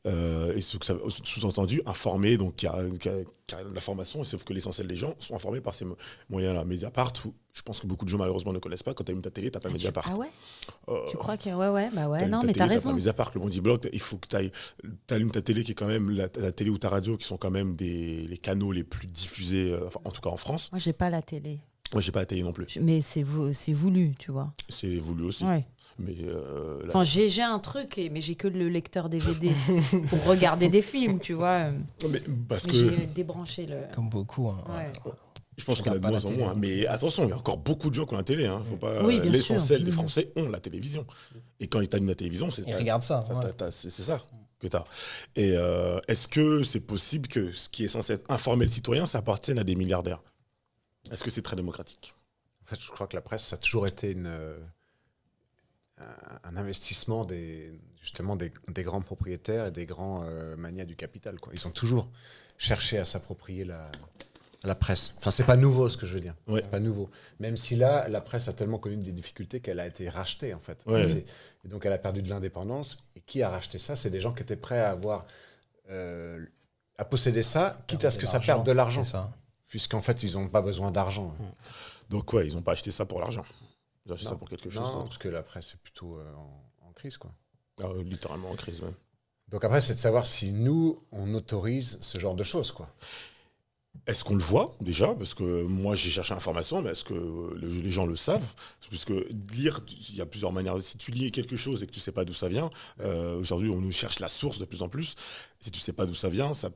Et sous-entendu, informé, donc qui a de l'information, sauf que l'essentiel des gens sont informés par ces moyens-là. Mediapart, je pense que beaucoup de gens malheureusement ne connaissent pas. Quand tu allumes ta télé, tu n'as pas Mediapart. Ah ouais. Euh, Tu crois que ouais, bah ouais. T'allumes Non, ta mais télé, t'as pas raison. Mediapart, le Bondi Blog, il faut que tu allumes ta télé qui est quand même la télé ou ta radio qui sont quand même les canaux les plus diffusés, en tout cas en France. Moi, j'ai pas la télé. Moi, j'ai pas la télé non plus. Mais c'est voulu, tu vois. C'est voulu aussi. Ouais. Mais Enfin, j'ai un truc, mais j'ai que le lecteur DVD pour regarder des films, tu vois. mais parce Mais que j'ai débranché le. Comme beaucoup. Hein. Ouais. je pense Je qu'on a de regarde moins pas en la télé. moins. Mais attention, il y a encore beaucoup de gens qui ont la télé. Hein. Faut pas, Oui, bien l'essentiel sûr. des Français ont la télévision. Et quand ils allument la télévision, c'est Ils regardent ça. ouais. c'est ça que tu as. Et est-ce que c'est possible que ce qui est censé être informer le citoyen, ça appartienne à des milliardaires? Est-ce que c'est très démocratique? En fait, je crois que la presse, ça a toujours été un investissement justement des grands propriétaires et des grands manias du capital, quoi. Ils ont toujours cherché à s'approprier la presse. Enfin, c'est pas nouveau ce que je veux dire. Ouais. C'est pas nouveau. Même si là, la presse a tellement connu des difficultés qu'elle a été rachetée, en fait. Ouais. Et donc, elle a perdu de l'indépendance. Et qui a racheté ça? C'est des gens qui étaient prêts à à posséder ça, quitte à ce que ça perde de l'argent. C'est ça. Puisqu'en fait, ils n'ont pas besoin d'argent. Donc ouais, ils n'ont pas acheté ça pour l'argent. Ils ont acheté Non. ça pour quelque chose Non, d'autre. parce que la presse est plutôt en crise, quoi. Ah, littéralement en crise même. Donc après, c'est de savoir si nous, on autorise ce genre de choses, quoi. Est-ce qu'on le voit déjà? Parce que moi j'ai cherché l'information, mais est-ce que les gens le savent? Puisque lire, il y a plusieurs manières. Si tu lis quelque chose et que tu ne sais pas d'où ça vient, aujourd'hui on nous cherche la source de plus en plus. Si tu ne sais pas d'où ça vient, ça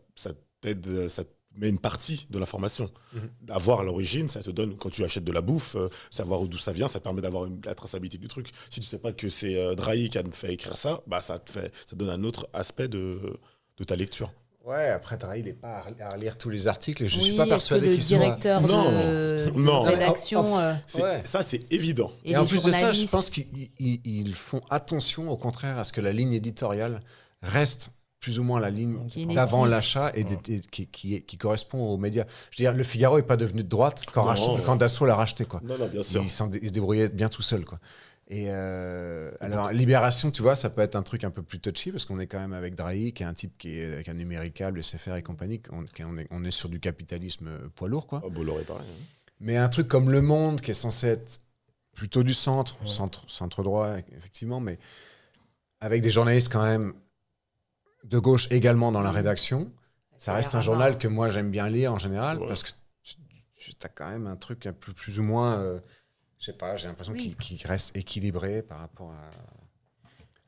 t'aide, ça te met une partie de l'information. Avoir l'origine, ça te donne, quand tu achètes de la bouffe, savoir d'où ça vient, ça te permet d'avoir la traçabilité du truc. Si tu ne sais pas que c'est Drahi qui a fait écrire ça, bah ça donne un autre aspect de ta lecture. Ouais, après, Drahi, il n'est pas à relire tous les articles et je ne Oui, suis pas est-ce persuadé que qu'il soit... le directeur de Non. rédaction Ouais. Ça, c'est évident. Et en les plus de ça, je journalistes. pense qu'ils font attention, au contraire, à ce que la ligne éditoriale reste plus ou moins la ligne Qui est d'avant inédite. l'achat et qui correspond aux médias. Je veux dire, Le Figaro n'est pas devenu de droite Non. quand Dassault l'a racheté, quoi. Non, bien sûr. Il se débrouillait bien tout seul, quoi. Et alors, Libération, tu vois, ça peut être un truc un peu plus touchy parce qu'on est quand même avec Drahi, qui est un type qui est avec un numéricable, SFR et compagnie. On est sur du capitalisme poids lourd, quoi. Oh, Bolloré, pareil. Hein. Mais un truc comme Le Monde, qui est censé être plutôt du centre droit, effectivement, mais avec des journalistes quand même de gauche également dans la rédaction, ça reste un journal que moi j'aime bien lire en général, Ouais. parce que tu as quand même un truc un peu plus ou moins, je sais pas, j'ai l'impression Oui. qu'il reste équilibré par rapport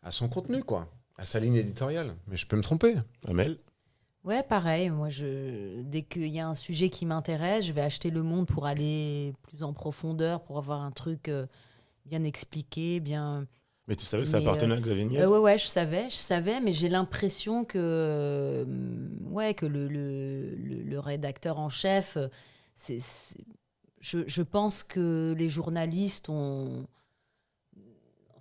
à son contenu, quoi, à sa ligne éditoriale. Mais je peux me tromper. Amel? Ouais, pareil. Moi, dès qu'il y a un sujet qui m'intéresse, je vais acheter Le Monde pour aller plus en profondeur, pour avoir un truc bien expliqué, bien. Mais tu savais que ça Mais, appartenait à Xavier Niel? Ouais, je savais, mais j'ai l'impression que, que le rédacteur en chef, je pense que les journalistes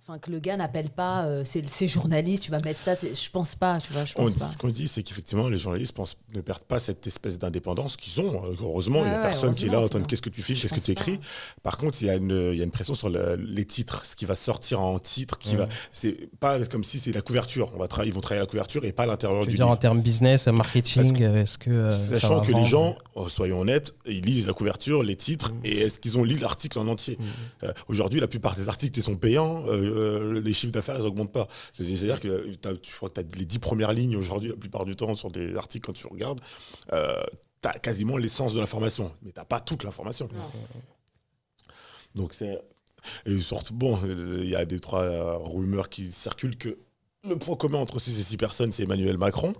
enfin, que le gars n'appelle pas, c'est journaliste, tu vas mettre ça. Je pense pas, tu vois, je pense pas. Ce qu'on dit, c'est qu'effectivement, les journalistes ne perdent pas cette espèce d'indépendance qu'ils ont. Heureusement, il n'y a personne qui est là en train de qu'est-ce que tu fiches, qu'est-ce que tu écris. Par contre, il y a une pression sur les titres, ce qui va sortir en titre. C'est pas comme si c'est la couverture. Ils vont travailler la couverture et pas l'intérieur du livre. En termes business, marketing, est-ce que. Sachant que les gens, soyons honnêtes, ils lisent la couverture, les titres, et est-ce qu'ils ont lu l'article en entier? Aujourd'hui, la plupart des articles qui sont payants, les chiffres d'affaires, ils n'augmentent pas. C'est-à-dire que je crois que tu as les 10 premières lignes aujourd'hui, la plupart du temps, sur des articles, quand tu regardes, tu as quasiment l'essence de l'information, mais tu n'as pas toute l'information. Donc c'est... Et surtout, bon, il y a 2-3 rumeurs qui circulent que le point commun entre ces 6 personnes, c'est Emmanuel Macron.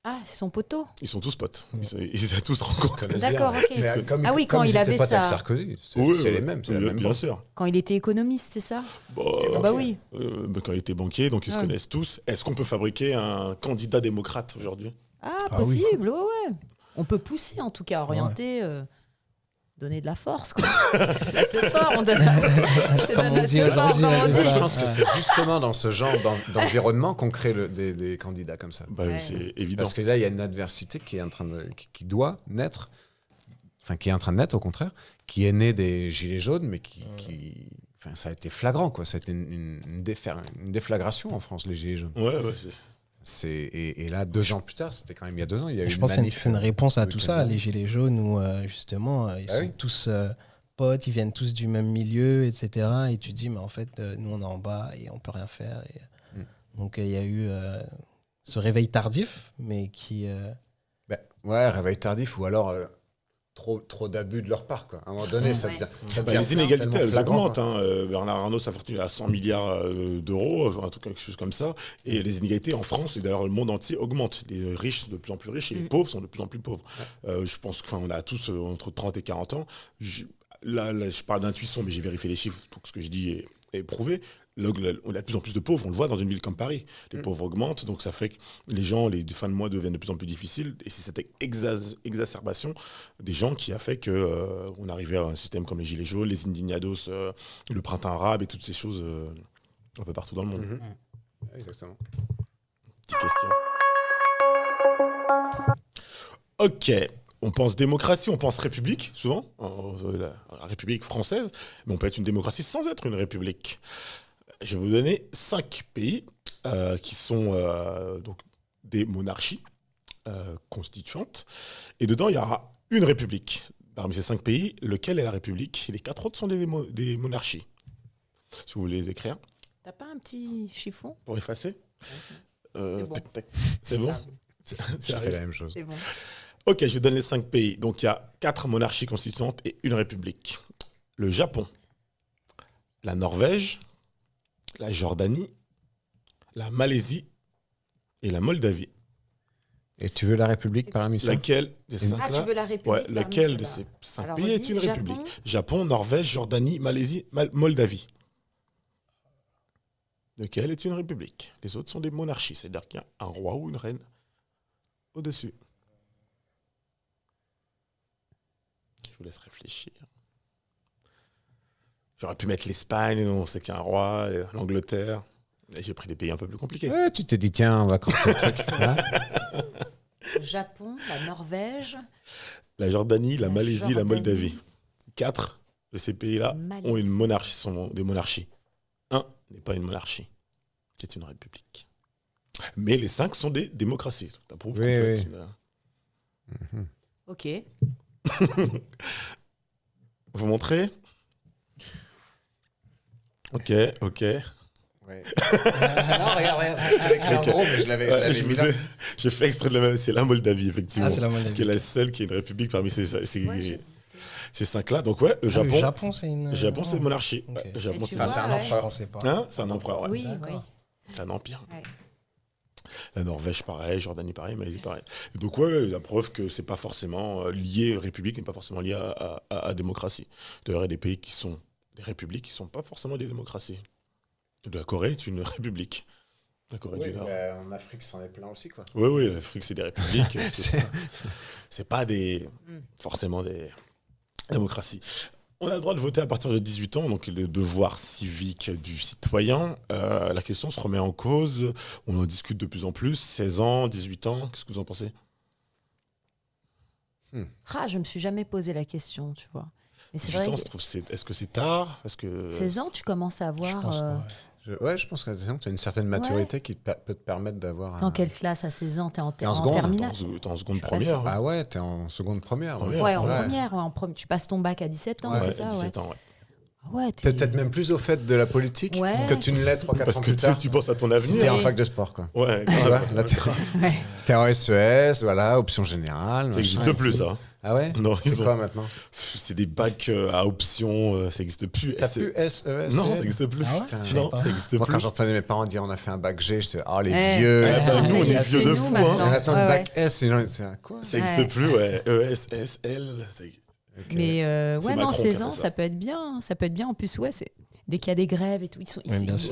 Ah, c'est son poteau. Ils sont tous potes. Ils ont tous rencontré. D'accord, ok. Ah oui, quand il avait pote ça. avec Sarkozy, c'est les mêmes. C'est la même bien bande. sûr. Quand il était économiste, c'est ça? Bah oui. Quand il était banquier, donc ils se connaissent tous. Est-ce qu'on peut fabriquer un candidat démocrate aujourd'hui? Possible, ouais. On peut pousser, en tout cas, orienter, donner de la force, quoi. C'est fort, on donne je te donne la force, comme on dit. Je pense que c'est justement dans ce genre d'environnement qu'on crée des candidats comme ça. C'est évident. Parce que là, il y a une adversité qui doit naître, enfin qui est en train de naître au contraire, qui est née des Gilets jaunes, mais enfin, ça a été flagrant, quoi. Ça a été une déflagration en France, les Gilets jaunes. Et là, 2 ans plus tard, c'était quand même il y a 2 ans, il y a eu je pense que c'est une réponse à tout ça, les Gilets jaunes, où justement, ils sont tous potes, ils viennent tous du même milieu, etc. Et tu te dis, mais en fait, nous, on est en bas et on peut rien faire. Donc, il y a eu ce réveil tardif, mais qui... réveil tardif, ou alors... Trop d'abus de leur part, quoi. À un moment donné, ça devient les inégalités, elles flagrant, augmentent. Bernard Arnault, sa fortune est à 100 milliards d'euros, quelque chose comme ça. Et les inégalités en France, et d'ailleurs le monde entier, augmentent. Les riches sont de plus en plus riches et les pauvres sont de plus en plus pauvres. Je pense qu'on a tous entre 30 et 40 ans. Là, je parle d'intuition, mais j'ai vérifié les chiffres, tout ce que je dis est prouvé. On a de plus en plus de pauvres, on le voit dans une ville comme Paris. Les pauvres augmentent, donc ça fait que les gens, les fins de mois deviennent de plus en plus difficiles. Et c'est cette exacerbation des gens qui a fait qu'on arrivait à un système comme les Gilets jaunes, les Indignados, le printemps arabe et toutes ces choses un peu partout dans le monde. Exactement. Petite question. Ok. On pense démocratie, on pense république, souvent, la République française, mais on peut être une démocratie sans être une république. Je vais vous donner 5 pays qui sont donc des monarchies constituantes. Et dedans, il y aura une république. Parmi ces 5 pays, lequel est la république? Les 4 autres sont des monarchies. Si vous voulez les écrire. T'as pas un petit chiffon? Pour effacer C'est bon. C'est bon. J'ai fait la même chose. C'est bon. Ok, je vous donne les 5 pays. Donc, il y a 4 monarchies constituantes et une république. Le Japon, la Norvège, la Jordanie, la Malaisie et la Moldavie. Et tu veux la République parmi ça? Laquelle des 5 là? Tu veux la République laquelle de ces 5 pays est une république? Japon, Norvège, Jordanie, Malaisie, Moldavie. Lequel est une république? Les autres sont des monarchies, c'est-à-dire qu'il y a un roi ou une reine au-dessus. Je vous laisse réfléchir. J'aurais pu mettre l'Espagne, on sait qu'il y a un roi, l'Angleterre. J'ai pris des pays un peu plus compliqués. Ouais, tu t'es dit, tiens, on va creuser le truc. Le Japon, la Norvège, la Jordanie, la Malaisie, la Moldavie. 4 de ces pays-là ont une monarchie, sont des monarchies. Un n'est pas une monarchie, c'est une république. Mais les 5 sont des démocraties. Ça prouve qu'on peut être une... Ok. Vous montrez? Ok. Ouais. Non, regarde. Je te l'ai écrit en gros, mais je l'avais mis là. J'ai fait extrait de la même. C'est la Moldavie, effectivement. C'est la Moldavie. Qui est la seule qui est une république parmi ces 5-là. Donc, ouais, le Le Japon. Japon, c'est une. Le Japon, c'est une monarchie. Ok. Ouais, le Japon, tu c'est vois, un empereur. Je sais pas. Hein, c'est un empereur, ouais. Oui, D'accord. C'est un empire. Ouais. La Norvège, pareil. Jordanie, pareil. Malaisie, pareil. Donc, ouais, la preuve que c'est pas forcément lié, république n'est pas forcément lié à démocratie. D'ailleurs, il y a des pays qui sont des républiques qui sont pas forcément des démocraties. La Corée est une république. La Corée du Nord. En Afrique, c'en est plein aussi, quoi. Oui, l'Afrique, c'est des républiques. C'est pas forcément des démocraties. On a le droit de voter à partir de 18 ans, donc le devoir civique du citoyen. La question se remet en cause, on en discute de plus en plus. 16 ans, 18 ans, qu'est-ce que vous en pensez? Je me suis jamais posé la question, tu vois. Mais c'est 18 vrai ans, que je trouve, est-ce que c'est tard? Est-ce que... 16 ans, tu commences à Je avoir... pense que, ouais. Je pense que tu as une certaine maturité qui peut te permettre d'avoir. Dans quelle classe à 16 ans? T'es en seconde, terminale? T'es en seconde Je suis pas première. Ah ouais, t'es en seconde première. Première. Ouais, en Ouais. première. Tu passes ton bac à 17 ans, Ouais, c'est ça? 17 ans, ouais. Ouais, Peut-être même plus au fait de la politique Ouais. que tu ne l'es 3-4 Parce ans que plus tard. tu penses à ton Si avenir. t'es en Oui. fac de sport, quoi. Ouais, Tu vois, grave. là, Ouais. t'es en SES, voilà, option générale. Ça machin n'existe et plus, tout. ça. Ah ouais? Non, C'est ils ont- quoi maintenant? C'est des bacs à options, ça n'existe plus. T'as C'est- plus SES? Non, ça n'existe plus. Ah ouais Putain, Je Non, savais pas. ça n'existe Moi, plus. quand j'entendais mes parents dire on a fait un bac G, je disais, oh les Ouais. vieux. Ah, bah, nous, on est C'est vieux de nous, fou, maintenant. hein. Et maintenant, Ouais, le ouais. bac S, les gens, c'est quoi? Ça n'existe Ouais. plus, ouais. ESSL. Ok. Mais C'est ouais, non, Macron qui a 16 fait ans, ça. ça peut être bien. Ça peut être bien. En plus, ouais, c'est dès qu'il y a des grèves et tout, ils sont, Oui, bien sûr.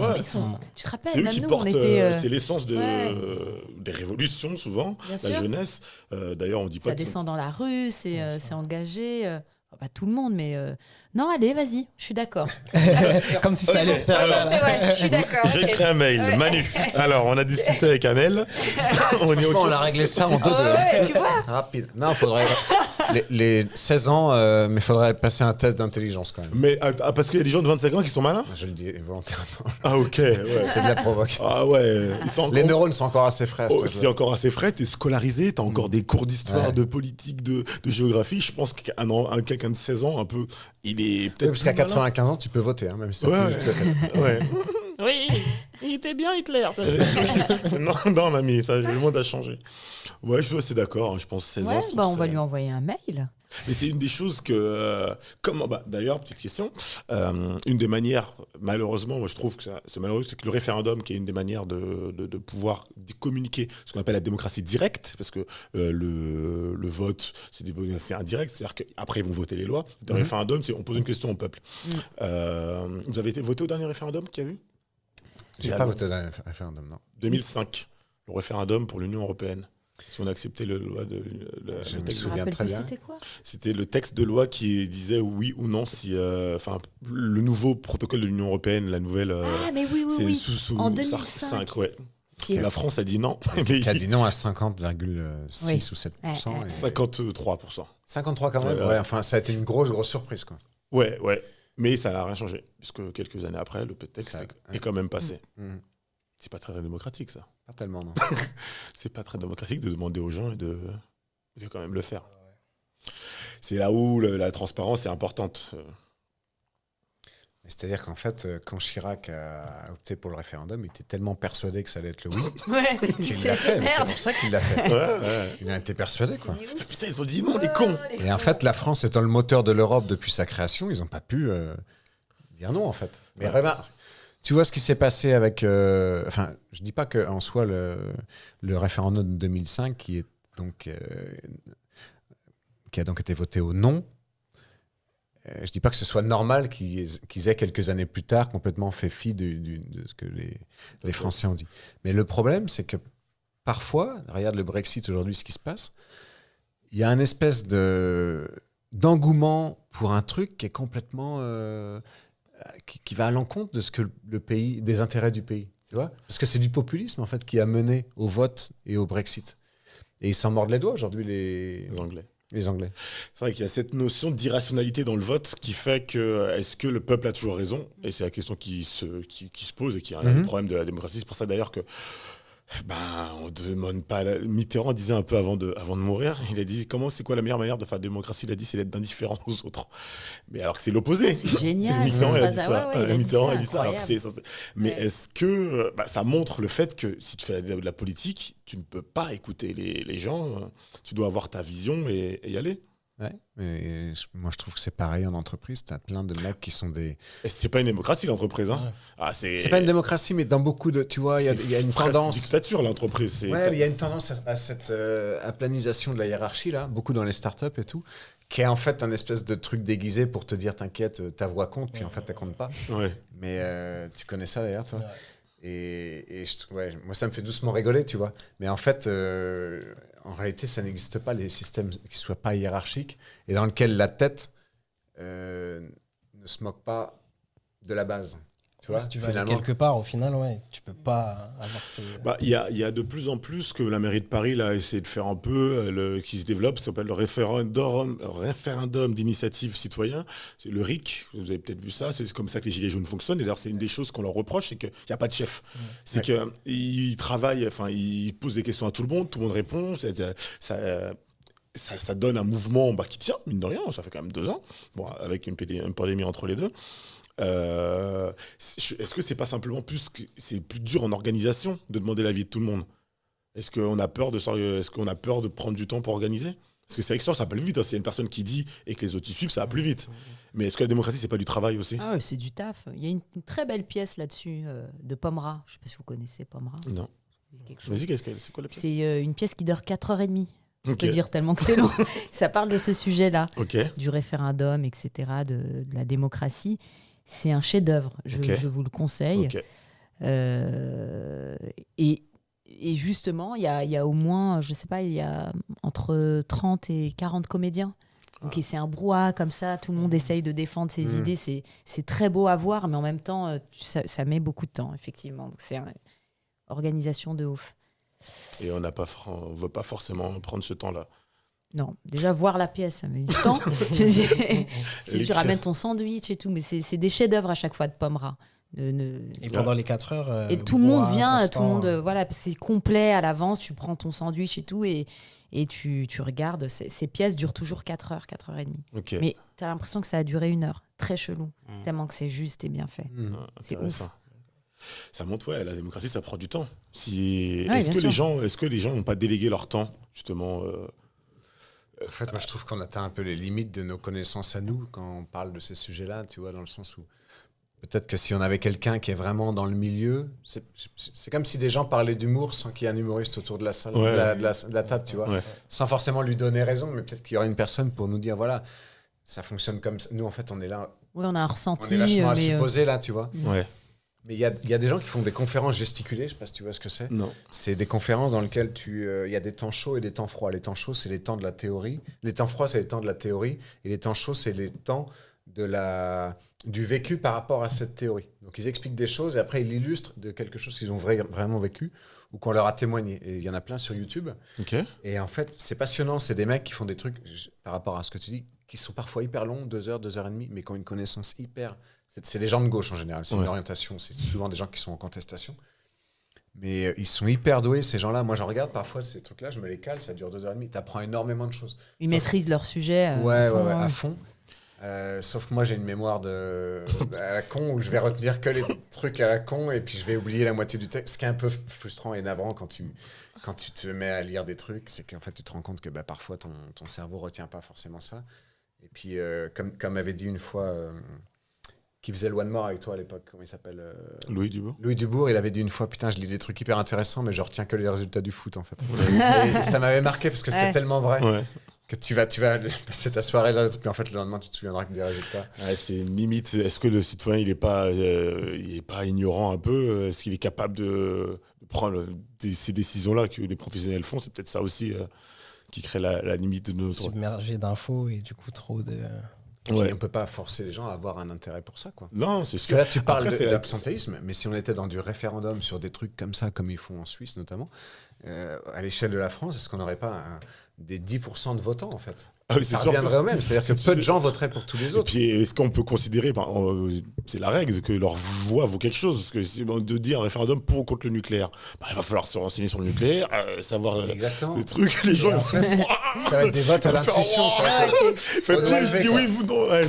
tu te rappelles, C'est eux même qui nous, portent, on était. c'est l'essence ouais. des révolutions souvent, Bien la sûr. jeunesse. D'ailleurs, on dit pas Ça que descend dans la rue, c'est engagé. Pas tout le monde, mais non, allez, vas-y, je suis d'accord. Comme si ça allait se faire. Je suis d'accord. J'ai écrit un mail, Ouais. Manu. Alors, on a discuté avec Amel. On est Franchement, OK. on a réglé ça en 2 Ouais, tu vois. Rapide. Non, faudrait. Les 16 ans, mais faudrait passer un test d'intelligence quand même. Mais parce qu'il y a des gens de 25 ans qui sont malins. Je le dis volontairement. Ah ok, ouais. C'est de la provoque. Ah ouais, ils sont Les encore... neurones sont encore assez frais. à cet Oh, âge-là. c'est encore assez frais, t'es scolarisé, t'as encore des cours d'histoire, Ouais. de politique, de géographie. Je pense quelqu'un de 16 ans, un peu, il est Oui, peut-être parce qu'à plus malin. 95 ans, tu peux voter, hein, même si t'as Ouais, plus de 18 ans. Ouais. Oui, il était bien Hitler. non, non, mamie, ça, le monde a changé. Ouais, je suis assez d'accord, hein, je pense 16 Ouais, ans. bah, on va lui envoyer un mail. Mais c'est une des choses que... d'ailleurs, petite question, une des manières, malheureusement, moi je trouve que c'est malheureux, c'est que le référendum, qui est une des manières de pouvoir communiquer, ce qu'on appelle la démocratie directe, parce que le vote, c'est indirect, c'est-à-dire qu'après ils vont voter les lois. Le référendum, c'est on pose une question au peuple. Vous avez été voté au dernier référendum qu'il y a eu? J'ai pas voté dans le référendum, non. 2005, le référendum pour l'Union européenne. Si on a accepté le loi de Je le me texte, souviens très bien. C'était quoi? c'était le texte de loi qui disait oui ou non si, le nouveau protocole de l'Union européenne, la nouvelle, Ah, mais oui, oui, c'est oui. sous En SARS 2005. ouais. Qui est- La France a dit non, Qui a dit non à 50,6 Oui. ou 7%. Ouais, ouais. et 53%. 53 quand même. Ouais, Ouais, ouais. enfin, ça a été une grosse surprise, quoi. Ouais, ouais. Mais ça n'a rien changé, puisque quelques années après, le texte Ça- est quand même passé. Mhm. C'est pas très démocratique, ça. Pas tellement, non. C'est pas très démocratique de demander aux gens et de quand même le faire. C'est là où la transparence est importante. Mais c'est-à-dire qu'en fait, quand Chirac a opté pour le référendum, il était tellement persuadé que ça allait être le oui Ouais, qu'il l'a fait. Mais c'est pour ça qu'il l'a fait. Ouais. Il a été persuadé, quoi. Putain, ils ont dit non, les cons. Et en fait, la France étant le moteur de l'Europe depuis sa création, ils n'ont pas pu dire non, en fait. Mais Ouais. remarque, tu vois ce qui s'est passé avec... Enfin, je dis pas qu'en soi, le référendum de 2005, qui a donc été voté au non, je dis pas que ce soit normal qu'ils aient quelques années plus tard complètement fait fi de ce que les Français ont dit. Mais le problème, c'est que parfois, regarde le Brexit aujourd'hui, ce qui se passe, il y a une espèce d'engouement pour un truc qui est complètement qui va à l'encontre de ce que le pays, des intérêts du pays, tu vois, parce que c'est du populisme en fait qui a mené au vote et au Brexit. Et ils s'en mordent les doigts aujourd'hui Les Anglais. les Anglais. C'est vrai qu'il y a cette notion d'irrationalité dans le vote qui fait que est-ce que le peuple a toujours raison? Et c'est la question qui se pose et qui est un problème de la démocratie. C'est pour ça d'ailleurs que on demande pas. Mitterrand disait un peu avant de mourir, il a dit c'est quoi la meilleure manière de faire la démocratie? Il a dit c'est d'être indifférent aux autres. Mais alors que c'est l'opposé. C'est génial. Mitterrand il a dit Ouais, ça. ouais, il a dit Mitterrand ça, a dit ça. Alors que incroyable. mais Ouais. est-ce que ça montre le fait que si tu fais de la politique, tu ne peux pas écouter les gens. Tu dois avoir ta vision et y aller. Ouais, mais moi je trouve que c'est pareil en entreprise. Tu as plein de mecs qui sont des. Et c'est pas une démocratie l'entreprise. Hein. Ouais. Ah, C'est pas une démocratie, mais dans beaucoup de. Tu vois, il y a une tendance. dictature l'entreprise. C'est Ouais, mais il y a une tendance à cette aplanisation de la hiérarchie, là, beaucoup dans les startups et tout, qui est en fait un espèce de truc déguisé pour te dire t'inquiète, ta voix compte, puis en fait, elle compte pas. Ouais. Mais tu connais ça d'ailleurs, toi? Ouais. Et moi, ça me fait doucement rigoler, tu vois. Mais en fait, en réalité, ça n'existe pas, les systèmes qui ne soient pas hiérarchiques et dans lesquels la tête ne se moque pas de la base. Tu vois, si tu vas aller quelque part, au final, ouais, tu peux pas avoir ce... Il y a de plus en plus que la mairie de Paris là, a essayé de faire un peu, qui se développe, ça s'appelle le référendum d'initiative citoyen. C'est le RIC, vous avez peut-être vu ça, c'est comme ça que les Gilets jaunes fonctionnent. Et d'ailleurs, c'est une des choses qu'on leur reproche, c'est qu'il n'y a pas de chef. C'est qu'ils travaillent, ils posent des questions à tout le monde répond. Ça donne un mouvement qui tient, mine de rien, ça fait quand même 2 ans, bon, avec une pandémie entre les deux. Est-ce que c'est pas simplement c'est plus dur en organisation de demander l'avis de tout le monde? Est-ce qu'on a peur de prendre du temps pour organiser? Parce que c'est vrai que ça va plus vite, hein. C'est une personne qui dit et que les autres y suivent, ça va plus vite. Mais est-ce que la démocratie, c'est pas du travail aussi? Ah ouais, c'est du taf. Il y a une très belle pièce là-dessus de Pomera. Je sais pas si vous connaissez Pomera. Non. Vas-y, c'est quoi la pièce? C'est une pièce qui dure 4h30. Je Ok. peux dire tellement que c'est long. Ça parle de ce sujet-là, Ok. du référendum, etc., de la démocratie. C'est un chef-d'œuvre, je vous le conseille. Ok. Et justement, il y a au moins, je sais pas, il y a entre 30 et 40 comédiens. Donc c'est un brouhaha comme ça, tout le monde essaye de défendre ses idées. C'est très beau à voir, mais en même temps, ça met beaucoup de temps, effectivement. Donc c'est une organisation de ouf. Et on veut pas forcément prendre ce temps-là. Non, déjà voir la pièce, ça met du temps. Je veux dire, tu ramènes ton sandwich et tout, mais c'est des chefs-d'œuvre à chaque fois de Pomera. Et pendant les 4 heures... Et tout le monde vient, tout le monde, voilà, c'est complet à l'avance, tu prends ton sandwich et tout, et tu regardes. Ces pièces durent toujours 4 heures, 4h30. Ok. Mais tu as l'impression que ça a duré 1 heure. Très chelou, tellement que c'est juste et bien fait. C'est Intéressant. Ça montre, la démocratie, ça prend du temps. Ouais, Est-ce bien que les gens n'ont pas délégué leur temps, justement En fait, moi, je trouve qu'on atteint un peu les limites de nos connaissances à nous quand on parle de ces sujets-là, tu vois, dans le sens où peut-être que si on avait quelqu'un qui est vraiment dans le milieu, c'est comme si des gens parlaient d'humour sans qu'il y ait un humoriste autour de la salle, Ouais. de la table, tu vois, Ouais. sans forcément lui donner raison, mais peut-être qu'il y aurait une personne pour nous dire, voilà, ça fonctionne comme ça. Nous, en fait, on est là, Oui, on a un on ressenti. est vachement à mais, supposer, là, tu vois. Ouais. Mais il y a des gens qui font des conférences gesticulées, je sais pas si tu vois ce que c'est. Non. C'est des conférences dans lesquelles il y a des temps chauds et des temps froids. Les temps chauds, c'est les temps de la théorie. Les temps froids, c'est les temps de la théorie. Et les temps chauds, c'est les temps du vécu par rapport à cette théorie. Donc, ils expliquent des choses et après, ils l'illustrent de quelque chose qu'ils ont vraiment vécu ou qu'on leur a témoigné. Et il y en a plein sur YouTube. Ok. Et en fait, c'est passionnant. C'est des mecs qui font des trucs, par rapport à ce que tu dis, qui sont parfois hyper longs, 2 heures, 2h30, mais qui ont une connaissance hyper... C'est des gens de gauche en général, c'est une orientation, c'est souvent des gens qui sont en contestation. Mais ils sont hyper doués, ces gens-là. Moi, j'en regarde parfois ces trucs-là, je me les cale, ça dure 2h30. Tu apprends énormément de choses. Ils maîtrisent leur sujet. À fond. Sauf que moi, j'ai une mémoire à la con où je vais retenir que les trucs à la con et puis je vais oublier la moitié du texte. Ce qui est un peu frustrant et navrant quand tu te mets à lire des trucs, c'est qu'en fait, tu te rends compte que parfois, ton cerveau ne retient pas forcément ça. Et puis, comme avait dit une fois... qui faisait le One More avec toi à l'époque, comment il s'appelle Louis Dubourg. Louis Dubourg, il avait dit une fois, putain, je lis des trucs hyper intéressants, mais je retiens que les résultats du foot, en fait. Et ça m'avait marqué, parce que c'est tellement vrai, que tu vas passer ta soirée là, puis en fait, le lendemain, tu te souviendras que des résultats. Ouais, c'est une limite. Est-ce que le citoyen, il est pas ignorant un peu? Est-ce qu'il est capable de prendre ces décisions-là que les professionnels font? C'est peut-être ça aussi qui crée la limite de notre... Submergé d'infos et du coup, trop de... Et puis, on peut pas forcer les gens à avoir un intérêt pour ça, quoi. Non, c'est Parce que sûr. là, tu parles Après, de l'absentéisme, mais si on était dans du référendum sur des trucs comme ça, comme ils font en Suisse notamment, à l'échelle de la France, est-ce qu'on n'aurait pas des 10% de votants, en fait? Ah oui, c'est Ça sûr. reviendrait au même, c'est-à-dire que peu de gens voteraient pour tous les Et autres. puis, est-ce qu'on peut considérer, c'est la règle, que leur voix vaut quelque chose? Parce que de dire un référendum pour ou contre le nucléaire, il va falloir se renseigner sur le nucléaire, savoir Exactement. les trucs, les gens... En fait, ça va être des votes à l'intuition. Ça va être... Faites-le, je dis oui, vous non. Ouais,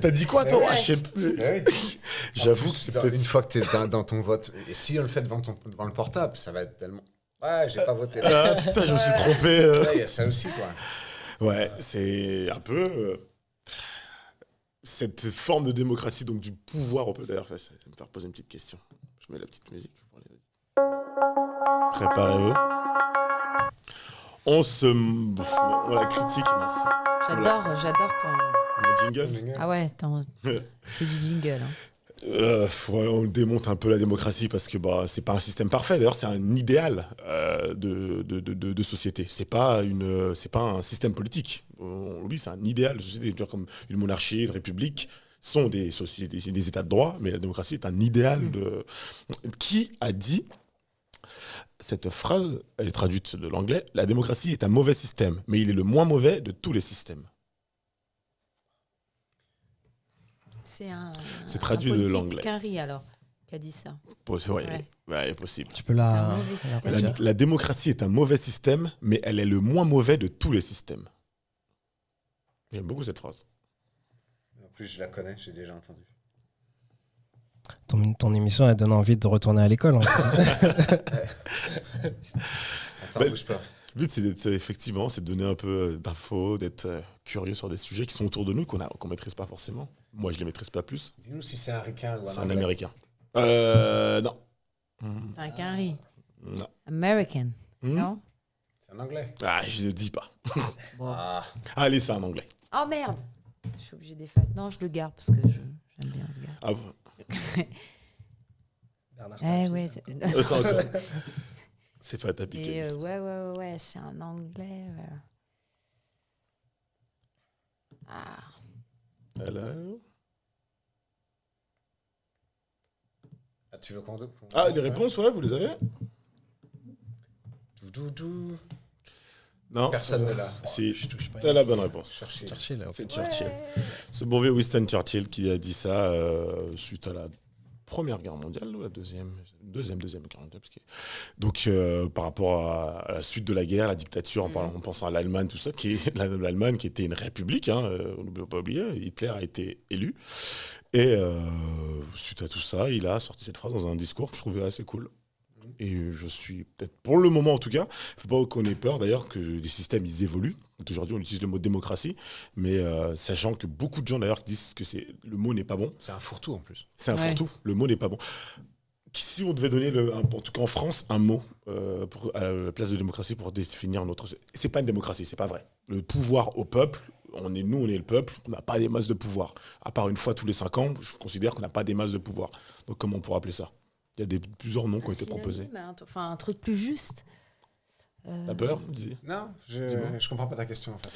T'as dit quoi, toi? Je sais plus. J'avoue que c'est peut-être... Une fois que tu es dans ton vote, et si on le fait devant le portable, ça va être tellement... Ouais, j'ai pas voté. Ah, putain, je me suis trompé. Ouais, il y a ça aussi, quoi. Ouais, c'est un peu... cette forme de démocratie, donc du pouvoir, on peut d'ailleurs... Ça va me faire poser une petite question. Je mets la petite musique. Pour les... Préparez-vous. On la critique, mince. J'adore ton... Le jingle. Ah ouais, c'est du jingle. Hein. On démonte un peu la démocratie parce que c'est pas un système parfait. D'ailleurs, c'est un idéal de société. C'est pas un système politique. Lui, c'est un idéal de société, comme une monarchie, une république sont des sociétés, des états de droit, mais la démocratie est un idéal de... Qui a dit cette phrase, elle est traduite de l'anglais, la démocratie est un mauvais système, mais il est le moins mauvais de tous les systèmes. C'est traduit de l'anglais. Carrie, alors, qui a dit ça. Ouais, possible. Tu peux la. Un mauvais système. La démocratie est un mauvais système, mais elle est le moins mauvais de tous les systèmes. J'aime beaucoup cette phrase. En plus, je la connais, j'ai déjà entendu. Ton émission, elle donne envie de retourner à l'école. En fait. Attends, bouge pas. Le but, c'est effectivement, c'est de donner un peu d'infos, d'être curieux sur des sujets qui sont autour de nous, qu'on maîtrise pas forcément. Moi, je les maîtrise pas plus. Dis-nous si c'est un ricain ou un C'est un anglais. américain. Non. C'est un Carrie. Non. American, Hmm. non? C'est un anglais. Ah, je ne dis pas. Bon. Allez, c'est un anglais. Oh merde! Je suis obligée d'effacer. Non, je le garde parce que j'aime bien ce gars. Ah, bon. Ouais. C'est pas ta piqué. Et ouais, c'est un anglais. Ah. Alors... Ah, tu veux qu'on... Ah, les réponses, ouais, vous les avez? Doudou. Non. Personne ne l'a. Si, Je touche pas. t'as la bonne réponse. Cherchez. Churchill, ok. C'est Churchill. Ce bon vieux Winston Churchill qui a dit ça suite à la Première Guerre mondiale ou la deuxième guerre mondiale. Donc, par rapport à la suite de la guerre, la dictature, en pensant à l'Allemagne, tout ça, l'Allemagne qui était une république, on ne peut pas oublier, Hitler a été élu. Et suite à tout ça, il a sorti cette phrase dans un discours que je trouvais assez cool. Et je suis peut-être, pour le moment en tout cas, il ne faut pas qu'on ait peur d'ailleurs que les systèmes ils évoluent. Aujourd'hui on utilise le mot démocratie, mais sachant que beaucoup de gens d'ailleurs disent que le mot n'est pas bon. C'est un fourre-tout en plus. C'est un fourre-tout, le mot n'est pas bon. Si on devait donner, en tout cas en France, un mot à la place de démocratie pour définir notre... C'est pas une démocratie, c'est pas vrai. Le pouvoir au peuple, on est le peuple, on n'a pas des masses de pouvoir. À part une fois tous les 5 ans, je considère qu'on n'a pas des masses de pouvoir. Donc comment on pourrait appeler ça? Il y a plusieurs noms qui ont été proposés. Enfin, un truc plus juste. T'as peur? Dis. Non, Dis-moi. je comprends pas ta question en fait.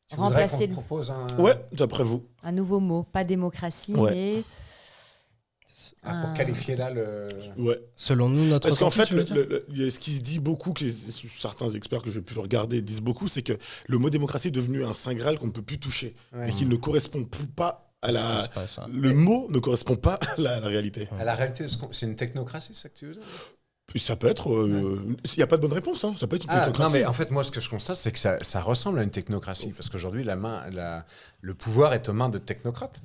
Tu Remplacer voudrais qu'on propose un... Ouais, d'après vous. Un nouveau mot, pas démocratie, Ouais. mais... Ah, pour qualifier là le... Ouais. Selon nous, notre Parce qu'en ressenti, fait, tu veux dire ce qui se dit beaucoup, que certains experts que j'ai pu regarder disent beaucoup, c'est que le mot démocratie est devenu un saint graal qu'on ne peut plus toucher. Ouais. Et qu'il ne correspond plus pas à la... C'est pas ça. Le mot ne correspond pas à la réalité. À la réalité, c'est une technocratie, c'est ça que tu veux dire? Puis ça peut être... Il n'y a pas de bonne réponse, hein. Ça peut être une technocratie. Non, mais en fait, moi, ce que je constate, c'est que ça ressemble à une technocratie. Parce qu'aujourd'hui, le pouvoir est aux mains de technocrates,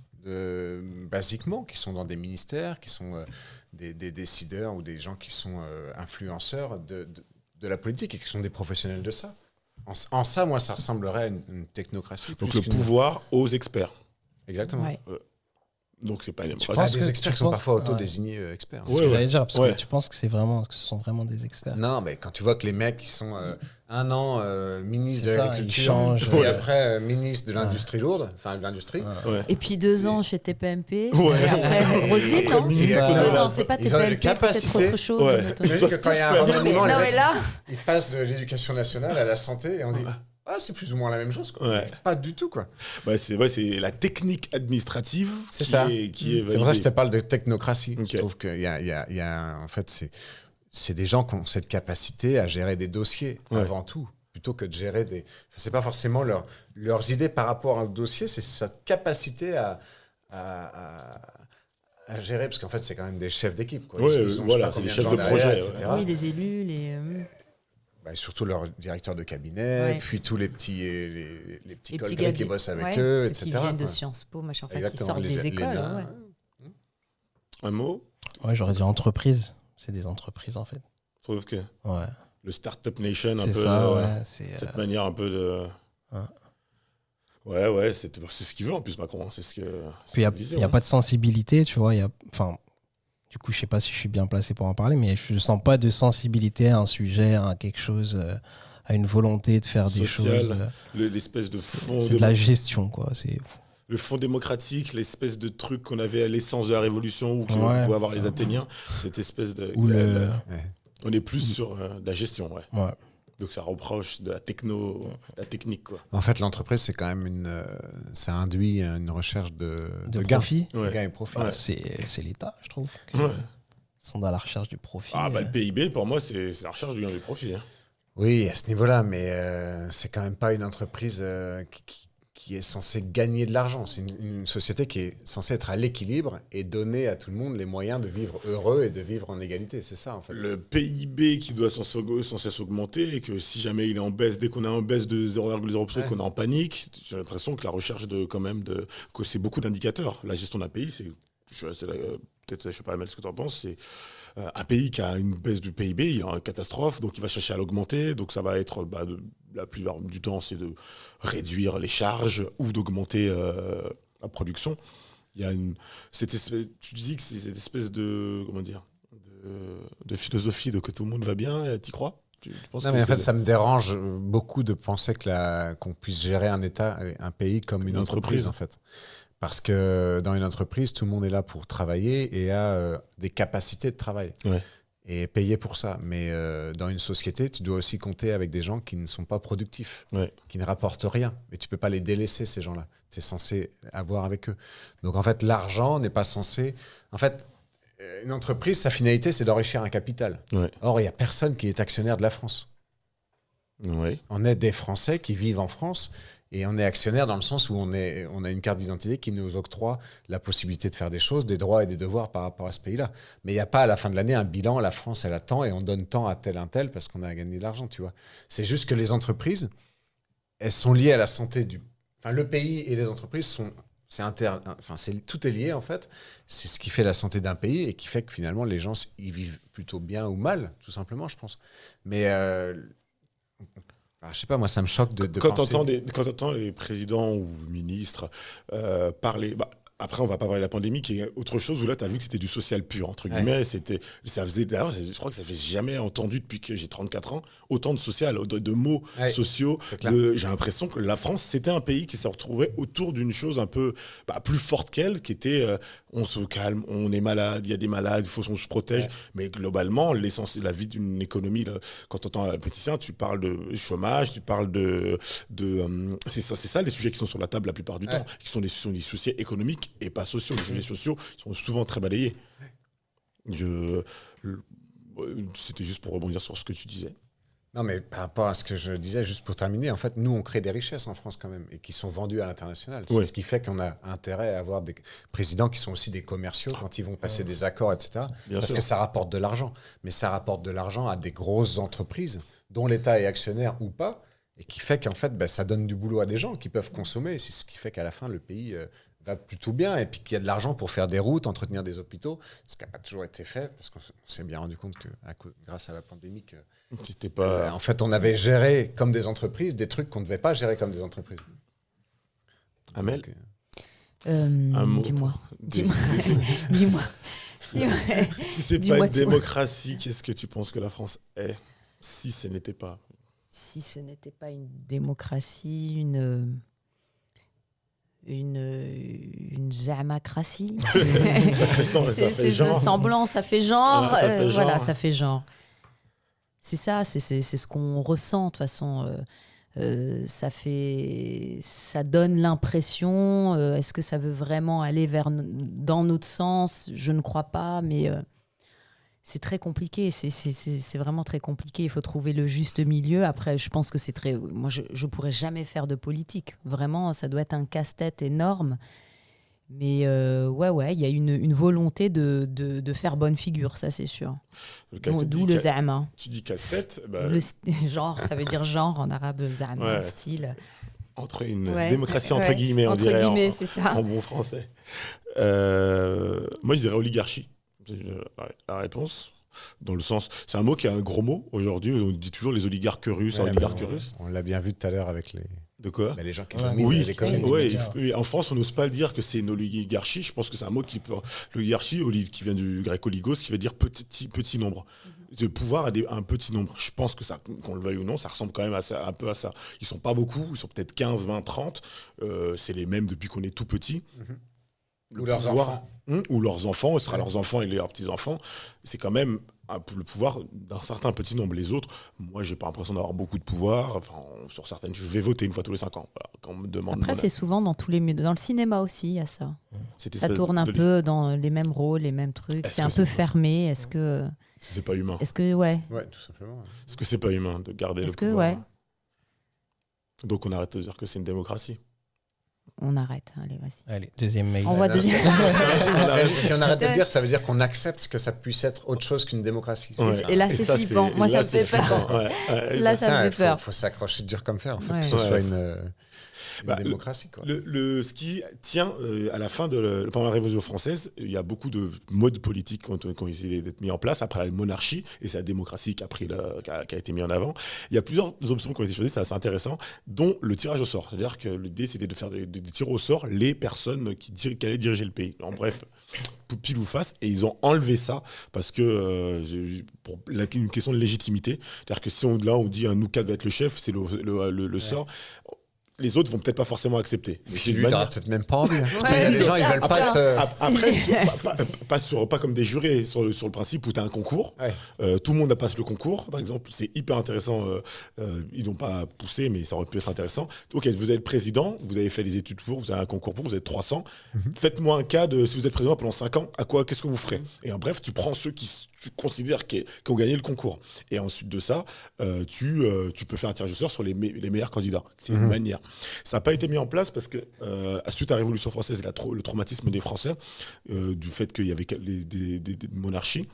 basiquement, qui sont dans des ministères, qui sont des décideurs ou des gens qui sont influenceurs de la politique et qui sont des professionnels de ça. En ça, moi, ça ressemblerait à une technocratie. Donc plus le qu'une- pouvoir aux experts. Exactement. Ouais. Donc c'est pas une Ah, démocratie. des que- experts tu qui sont penses- parfois ouais. auto-désignés experts. C'est ce Ouais, que ouais. j'allais dire, parce Ouais. que tu penses que ce sont vraiment des experts. Non, mais quand tu vois que les mecs qui sont un an ministre C'est de ça, l'agriculture, ils changent, puis ouais. après ministre de l'industrie lourde, enfin de l'industrie. Ouais. Et puis 2 ans chez TPMP. Ouais. Et après, Roselyne, Après, non? ministre C'est- de- non, c'est pas Ils ont une TPMP, peut-être capacité- autre chose. Ouais. mais autre Ils chose. doivent que quand il y a tout un faire. remaniement, les Non, mecs, mais là, ils passent de l'éducation nationale à la santé et on dit ah c'est plus ou moins la même chose quoi. Ouais. Pas du tout quoi. Bah, c'est la technique administrative C'est qui ça. est qui est C'est pour ça que je te validée. parle de technocratie. Ok. Je trouve qu'il y a en fait c'est des gens qui ont cette capacité à gérer des dossiers Ouais. avant tout plutôt que de gérer des. Enfin, c'est pas forcément leurs idées par rapport à un dossier, c'est sa capacité à gérer, parce qu'en fait, c'est quand même des chefs d'équipe. Quoi. Ouais, Ils ont, voilà, je sais pas c'est des combien chefs de gens projet, derrière, etc. oui, les élus, les Bah, et surtout leur directeur de cabinet, Ouais. puis tous les petits, les petits petits collègues gars qui bossent avec ouais, eux, ceux etc. qui viennent de quoi. Sciences Po, machin, enfin, qui Exactement, sortent des écoles. nains, ouais. Un mot? Ouais, j'aurais dit entreprise. C'est des entreprises, en fait. Je trouve que Ouais. le Startup Nation, un C'est peu ça, ouais. C'est, cette manière un peu de... Ouais, c'est ce qu'il veut en plus Macron. C'est ce que... Puis il n'y a pas de sensibilité, tu vois. Enfin, du coup, je sais pas si je suis bien placé pour en parler, mais je sens pas de sensibilité à un sujet, à quelque chose, à une volonté de faire des Social, choses. l'espèce de fond... C'est de la gestion, quoi. C'est... Le fond démocratique, l'espèce de truc qu'on avait à l'essence de la Révolution ou qu'on Ouais. pouvait avoir les Athéniens, cette espèce de... Ou le... On est plus sur de la gestion, ouais. Ouais. Donc ça reproche de la technique, quoi. En fait, l'entreprise, c'est quand même ça induit une recherche de gains. profit. Ouais. Gains et profit. Ah, c'est l'État, je trouve. Ouais. Ils sont dans la recherche du profit. Le PIB, pour moi, c'est la recherche du gain du profit. Hein. Oui, à ce niveau-là, mais c'est quand même pas une entreprise qui est censée gagner de l'argent. C'est une société qui est censée être à l'équilibre et donner à tout le monde les moyens de vivre heureux et de vivre en égalité. C'est ça, en fait. Le PIB qui doit sans cesse augmenter, et que si jamais il est en baisse, dès qu'on a en baisse de 0,0%, qu'on est en panique, j'ai l'impression que la recherche que c'est beaucoup d'indicateurs. La gestion d'un pays, peut-être, je sais pas, Amel, ce que tu en penses, c'est un pays qui a une baisse du PIB, il est en catastrophe, donc il va chercher à l'augmenter. Donc ça va être, la plupart du temps, c'est de réduire les charges ou d'augmenter la production. Il y a tu dis que c'est cette espèce de, comment dire, de philosophie de que tout le monde va bien, t'y crois? Tu penses Non, que mais en fait, ça me dérange beaucoup de penser qu'on puisse gérer un pays comme une entreprise, en fait. Parce que dans une entreprise, tout le monde est là pour travailler et a des capacités de travail. Ouais. Et payer pour ça. Mais dans une société, tu dois aussi compter avec des gens qui ne sont pas productifs, qui ne rapportent rien. Et tu ne peux pas les délaisser, ces gens-là. Tu es censé avoir avec eux. Donc en fait, l'argent n'est pas censé... En fait, une entreprise, sa finalité, c'est d'enrichir un capital. Ouais. Or, il n'y a personne qui est actionnaire de la France. Ouais. On est des Français qui vivent en France et on est actionnaire dans le sens où on a une carte d'identité qui nous octroie la possibilité de faire des choses, des droits et des devoirs par rapport à ce pays-là. Mais il n'y a pas à la fin de l'année un bilan, la France elle a tant et on donne tant à tel un tel parce qu'on a gagné de l'argent, tu vois. C'est juste que les entreprises, elles sont liées à la santé le pays et les entreprises sont... tout est lié en fait. C'est ce qui fait la santé d'un pays et qui fait que finalement les gens ils vivent plutôt bien ou mal, tout simplement, je pense. Mais je sais pas, moi ça me choque de Quand penser... tu entends les présidents ou ministres parler... Après, on va pas parler de la pandémie, qui est autre chose où là, tu as vu que c'était du social pur, entre guillemets. D'ailleurs, je crois que ça fait jamais entendu depuis que j'ai 34 ans, autant de social, de mots sociaux. J'ai l'impression que la France, c'était un pays qui s'est retrouvé autour d'une chose un peu plus forte qu'elle, qui était on se calme, on est malade, il y a des malades, il faut qu'on se protège. Mais globalement, l'essentiel, la vie d'une économie, là, quand tu entends un politicien, tu parles de chômage, tu parles c'est ça les sujets qui sont sur la table la plupart du temps, qui sont des soucis économiques et pas sociaux. Les sujets sociaux sont souvent très balayés. C'était juste pour rebondir sur ce que tu disais. Non, mais par rapport à ce que je disais, juste pour terminer, en fait, nous, on crée des richesses en France quand même et qui sont vendues à l'international. C'est ce qui fait qu'on a intérêt à avoir des présidents qui sont aussi des commerciaux quand ils vont passer des accords, etc. Parce que ça rapporte de l'argent. Mais ça rapporte de l'argent à des grosses entreprises dont l'État est actionnaire ou pas et qui fait qu'en fait, ça donne du boulot à des gens qui peuvent consommer. C'est ce qui fait qu'à la fin, le pays... va plutôt bien et puis qu'il y a de l'argent pour faire des routes, entretenir des hôpitaux, ce qui n'a pas toujours été fait parce qu'on s'est bien rendu compte que grâce à la pandémie en fait on avait géré comme des entreprises des trucs qu'on ne devait pas gérer comme des entreprises. Amel, un mot. Dis-moi. Si c'est pas une démocratie, qu'est-ce que tu penses que la France est si ce n'était pas? Si ce n'était pas une démocratie, une zamacratie. Ça fait genre. Semblant, ça fait genre. Voilà, ça fait genre. C'est ça, c'est ce qu'on ressent de toute façon. Ça donne l'impression. Est-ce que ça veut vraiment aller dans notre sens? Je ne crois pas, mais c'est très compliqué. C'est vraiment très compliqué. Il faut trouver le juste milieu. Après, je pense que c'est très... Moi, je pourrais jamais faire de politique. Vraiment, ça doit être un casse-tête énorme. Mais il y a une volonté de faire bonne figure, ça c'est sûr. D'où le za'ama. Tu dis casse-tête genre, ça veut dire genre en arabe, za'ama, style. Entre une démocratie entre guillemets, on dirait guillemets, c'est ça. En bon français. Moi, je dirais oligarchie. C'est la réponse. Dans le sens, c'est un mot qui est un gros mot aujourd'hui. On dit toujours les oligarques russes, russes. On l'a bien vu tout à l'heure avec les... De quoi? Les gens qui dominent l'économie. En France, on n'ose pas le dire que c'est une oligarchie. Je pense que c'est un mot qui peut... L'oligarchie, qui vient du grec oligos, qui veut dire petit nombre. Le pouvoir a un petit nombre. Je pense que ça, qu'on le veuille ou non, ça ressemble quand même un peu à ça. Ils sont pas beaucoup, ils sont peut-être 15, 20, 30. C'est les mêmes depuis qu'on est tout petit. le Ou leurs pouvoir, enfants. ou leurs enfants, ce sera leurs enfants et leurs petits-enfants. C'est quand même le pouvoir d'un certain petit nombre. Les autres, moi, j'ai pas l'impression d'avoir beaucoup de pouvoir. Enfin, sur certaines, je vais voter une fois tous les 5 ans. Voilà, quand on me demande. Après, c'est souvent dans tous les milieux. Dans le cinéma aussi, il y a ça. cette Ça espèce tourne un de- peu dans les mêmes rôles, les mêmes trucs. Est-ce C'est que un c'est peu vrai fermé. Est-ce que ouais. Ouais, tout simplement. Ouais. Est-ce que c'est pas humain de garder le Est-ce que pouvoir ouais. Donc on arrête de dire que c'est une démocratie. On arrête. Allez, vas-y. Allez, deuxième mail. On voit Non, deuxième. Si on arrête de le dire, ça veut dire qu'on accepte que ça puisse être autre chose qu'une démocratie. Ouais. Et là, c'est ça, flippant. Moi, ça là, me c'est fait peur. flippant. Ouais. Là, ça me fait peur. Faut s'accrocher dur comme fer, en fait, Ouais. que ce Ouais. soit une Bah, démocratie. Quoi. Ce qui tient à la fin pendant la Révolution française, il y a beaucoup de modes politiques qui ont essayé d'être mis en place après la monarchie et c'est la démocratie qui a été mis en avant. Il y a plusieurs options qui ont été choisies, c'est assez intéressant, dont le tirage au sort. C'est-à-dire que l'idée c'était de faire des tirs au sort les personnes qui allaient diriger le pays. En bref, pile ou face, et ils ont enlevé ça parce que pour une question de légitimité. C'est-à-dire que si on dit un Noukat va être le chef, c'est le sort. Les autres vont peut-être pas forcément accepter. Mais lui, il n'aura peut-être même pas envie. Hein. Ouais, Il y a des c'est gens, ils ça. veulent pas te... Après, pas comme des jurés sur le principe où tu as un concours. Ouais. Tout le monde passe le concours, par exemple. C'est hyper intéressant. Ils n'ont pas poussé, mais ça aurait pu être intéressant. Ok, vous êtes président, vous avez fait les études pour, vous avez un concours pour, vous êtes 300. Faites-moi un cas de si vous êtes président pendant 5 ans, qu'est-ce que vous ferez Et en bref, tu prends ceux qui tu considères qui ont gagné le concours. Et ensuite de ça, tu peux faire un tirage au sort sur les meilleurs candidats. C'est une manière. Ça n'a pas été mis en place parce que, suite à la Révolution française et le traumatisme des Français, du fait qu'il y avait des monarchies,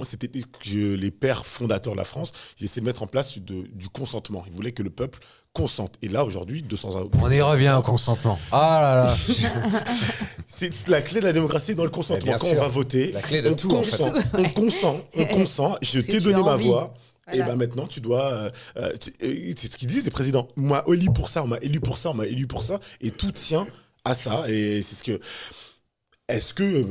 c'était les pères fondateurs de la France, ils essaient de mettre en place du consentement. Ils voulaient que le peuple consente. Et là, aujourd'hui, 200 ans... On y revient au consentement. Ah là là. C'est la clé de la démocratie dans le consentement. Quand on va voter, la clé de on tout, consent, on consent. Je Parce que t'ai tu donné as ma envie. voix. Voilà. Et ben maintenant, tu dois... c'est ce qu'ils disent, les présidents. On m'a élu pour ça, on m'a élu pour ça, on m'a élu pour ça. Et tout tient à ça. Et c'est ce que... Est-ce que,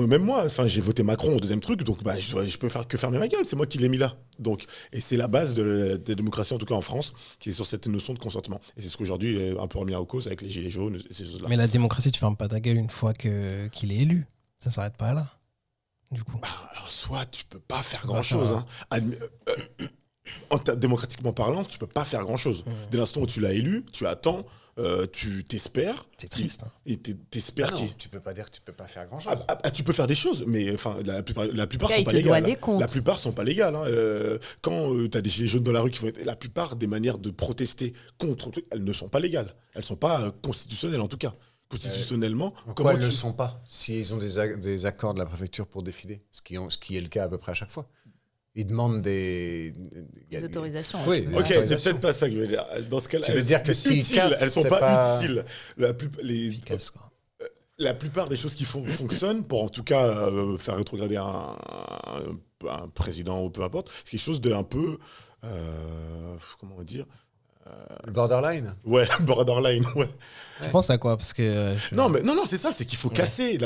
même moi, j'ai voté Macron au deuxième truc, donc je peux faire que fermer ma gueule, c'est moi qui l'ai mis là. Donc, et c'est la base de la démocratie, en tout cas en France, qui est sur cette notion de consentement. Et c'est ce qu'aujourd'hui est un peu remis en cause avec les gilets jaunes, ces choses-là. Mais la démocratie, tu fermes pas ta gueule une fois qu'il est élu. Ça s'arrête pas là, du coup. Alors, soit tu peux pas faire grand-chose. Démocratiquement parlant, tu peux pas faire grand-chose. Dès l'instant où tu l'as élu, tu attends, tu t'espères. C'est triste. Hein. Et t'espères qu'il... Tu peux pas dire que tu peux pas faire grand-chose. Tu peux faire des choses, mais la plupart Là, sont il pas te doit légales. des comptes. La plupart sont pas légales. Quand tu as des gilets jaunes dans la rue qui vont être... La plupart des manières de protester contre, elles ne sont pas légales. Elles sont pas constitutionnelles en tout cas. Constitutionnellement, Pourquoi elles ne le sont pas s'ils ont des accords de la préfecture pour défiler, ce qui est le cas à peu près à chaque fois. Ils demandent des autorisations. Oui, tu veux Ok, dire. c'est peut-être pas ça que je veux dire. Dans ce cas-là, Tu veux dire que s'ils utiles, cassent, elles sont c'est pas pas- utiles. Efficace, quoi. La plupart des choses qui fonctionnent pour en tout cas faire rétrograder un président ou peu importe, c'est quelque chose d'un peu comment dire, Le borderline. ouais, borderline, ouais. Tu penses à quoi? Parce que Non, c'est ça, c'est qu'il faut casser.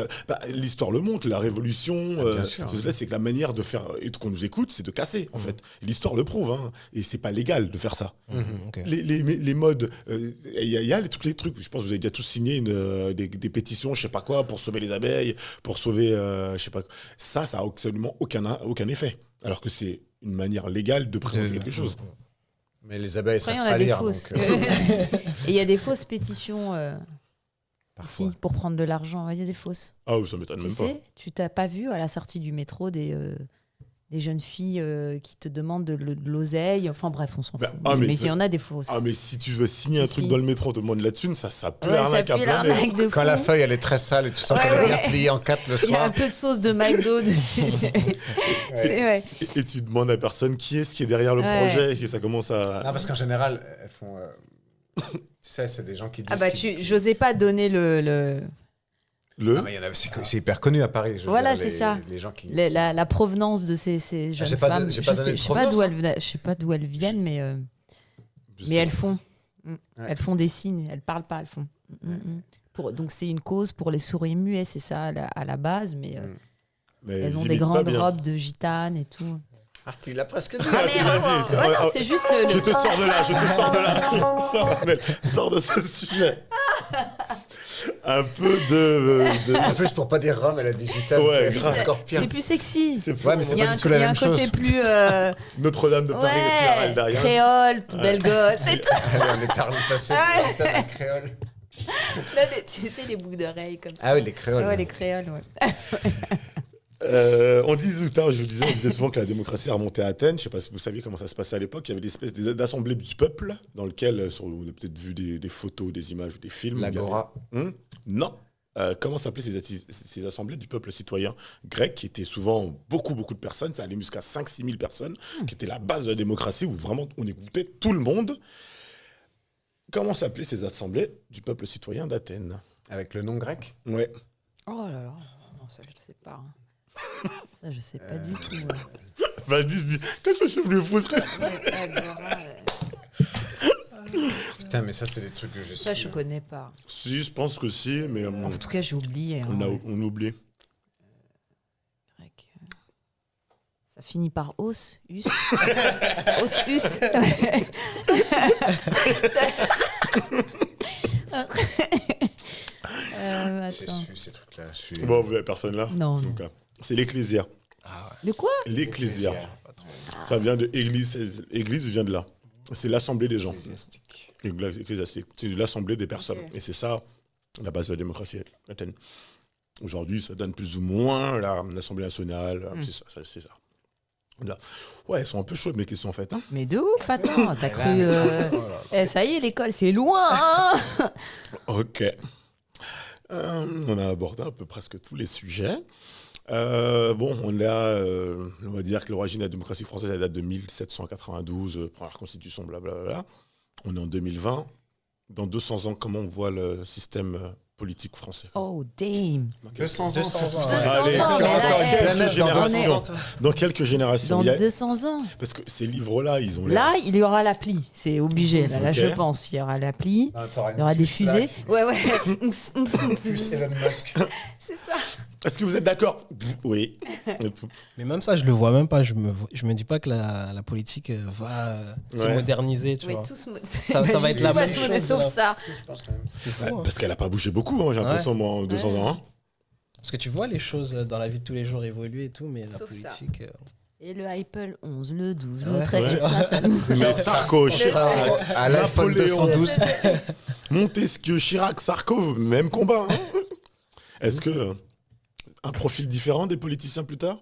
L'histoire le montre, la révolution, bien sûr. c'est que la manière de faire, et qu'on nous écoute, c'est de casser, en fait. Et l'histoire le prouve, hein. Et c'est pas légal de faire ça. ok. Les modes, il y a tous les trucs, je pense que vous avez déjà tous signé des pétitions, je sais pas quoi, pour sauver les abeilles, pour sauver, je sais pas quoi. Ça a absolument aucun effet. Alors que c'est une manière légale de présenter quelque chose. Mais les abeilles, Après, savent il y en a pas des lire. fausses. Donc, Et il y a des fausses pétitions parfois. aussi pour prendre de l'argent. Il y a des fausses. Ah oui, ça m'étonne Tu même pas. sais, tu t'as pas vu à la sortie du métro des jeunes filles qui te demandent de l'oseille. Enfin bref, on s'en Bah, fout. Mais il y en a des fausses. Ah, mais si tu veux signer un truc Si. dans le métro, on te demande la thune, ça pue Ouais, l'arnaque ça à pue plein nez. l'arnaque de fou. Quand la feuille, elle est très sale et tu sens Ouais, qu'elle est bien ouais. pliée en 4 le Il y a un soir. peu de sauce de McDo dessus. C'est vrai. Et tu demandes à personne qui est derrière le Ouais. projet, et ça commence à... Non, parce qu'en général, elles font... tu sais, c'est des gens qui disent... Ah bah j'osais pas donner Le... Ah, mais il y en a- c'est hyper connu à Paris. je veux Voilà, dire, c'est ça. Les gens qui... la provenance de ces jeunes j'ai pas femmes. j'ai pas donné de provenance, Je sais pas d'où elles viennent, mais Je sais elles pas. font. Ouais. Elles font des signes. Elles parlent pas. Elles font. Donc c'est une cause pour les souris muets, c'est ça à la base, mais Mais elles ont ils des imitent pas grandes bien. robes de gitanes et tout. Ah, tu l'as presque dit. Ah, tu m'as dit, Ouais, non, c'est juste Je te sors de là, Armel. Sors de ce sujet. Un peu de... En plus, pour pas dire Rome, elle a digital. Ouais, c'est grave. encore pire. C'est plus sexy. C'est Ouais, mais c'est Il y a pas un, du tout il la y a même un côté chose. plus Notre-Dame de Paris, ouais, derrière. créole, tout belle gosse et tout. On est par le passé Ouais. digital en créole. Là, tu sais, les boucles d'oreilles comme ça. Ah oui, les créoles. Ouais, les créoles, ouais. On disait tout à l'heure, je vous disais, on disait souvent que la démocratie remontait à Athènes. Je ne sais pas si vous saviez comment ça se passait à l'époque. Il y avait des espèces d'assemblées du peuple dans lequel, vous avez peut-être vu des photos, des images ou des films. L'agora. Non. Comment s'appelaient ces assemblées du peuple citoyen grec, qui étaient souvent beaucoup de personnes, ça allait jusqu'à 5-6 000 personnes, qui étaient la base de la démocratie, où vraiment on écoutait tout le monde. Comment s'appelaient ces assemblées du peuple citoyen d'Athènes? Avec le nom grec. Ouais. Oh là là, non, ça, je sais pas. Hein. Ça, je sais pas du tout. Vas-y, dis, qu'est-ce que je voulais foutre? Putain, mais ça, c'est des trucs que je Ça, suis. je connais pas. Si, je pense que si, mais En tout cas, j'ai oublié. Hein. on oublie. Grec. Ça finit par os, us. Os, us. J'ai Attends. su ces trucs-là. Je suis... Bon, vous avez personne là? Non, Donc, c'est l'ecclésia. De quoi? L'ecclésia. Ça vient de église. Église vient de là. C'est l'assemblée des gens. Ecclésiastique. C'est l'assemblée des personnes. Ok. Et c'est ça, la base de la démocratie à Athènes. Aujourd'hui, ça donne plus ou moins l'Assemblée nationale. C'est ça. Là. Ouais, elles sont un peu chaudes, mes questions, en fait. Hein. Mais de ouf, attends, t'as cru... ça y est, l'école, c'est loin, hein. Ok. On a abordé un peu presque tous les sujets. Bon, on va dire que l'origine de la démocratie française, elle date de 1792, première constitution, blablabla. On est en 2020. Dans 200 ans, comment on voit le système politique français? Oh, damn. 200 ans. 200 ans. Allez, ans, mais là, dans quelques dans générations. 200 ans. Dans quelques générations. Dans Il y a- 200 ans. Parce que ces livres-là, ils ont l'air... Là, il y aura l'appli. C'est obligé. Là, Ok. je pense. Il y aura l'appli. Ah, Il y aura des fusées. Ouais, ouais. Elon Musk. C'est ça. Est-ce que vous êtes d'accord? Oui. Mais même ça, je le vois même pas. Je me dis pas que la politique va se Ouais. moderniser, tu Oui, vois. tous Ça va être la tout va même se monter, chose, sauf là. ça. C'est fou, hein. Parce qu'elle n'a pas bougé beaucoup, hein, j'ai l'impression, moi, en 200 ans. Hein. Parce que tu vois les choses dans la vie de tous les jours évoluer et tout, mais la Sauf ça. politique... Et le Apple 11, le 12, le Ouais. 13, Ouais. et ça nous... Mais Sarko, Chirac, À l'iPhone Napoléon. 212. Montesquieu, Chirac, Sarko, même combat. Hein. Est-ce que un profil différent des politiciens plus tard?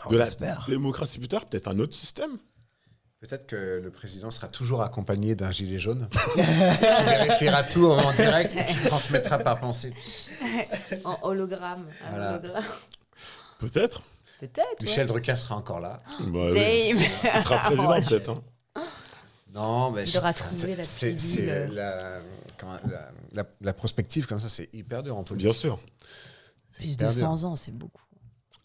On De la espère. démocratie plus tard? Peut-être un autre système? Peut-être que le président sera toujours accompagné d'un gilet jaune qui vérifiera tout en direct et qui transmettra par pensée. En hologramme. Un Voilà. hologramme. Peut-être. Peut-être, Michel Drucker sera encore là. Bah, Dave. il sera président, Ouais. peut-être. Hein. Non, mais Il aura trouvé la c'est pilule. la prospective comme ça, c'est hyper dur en politique. Bien sûr. C'est Plus de hyper dur. 100 ans, c'est beaucoup.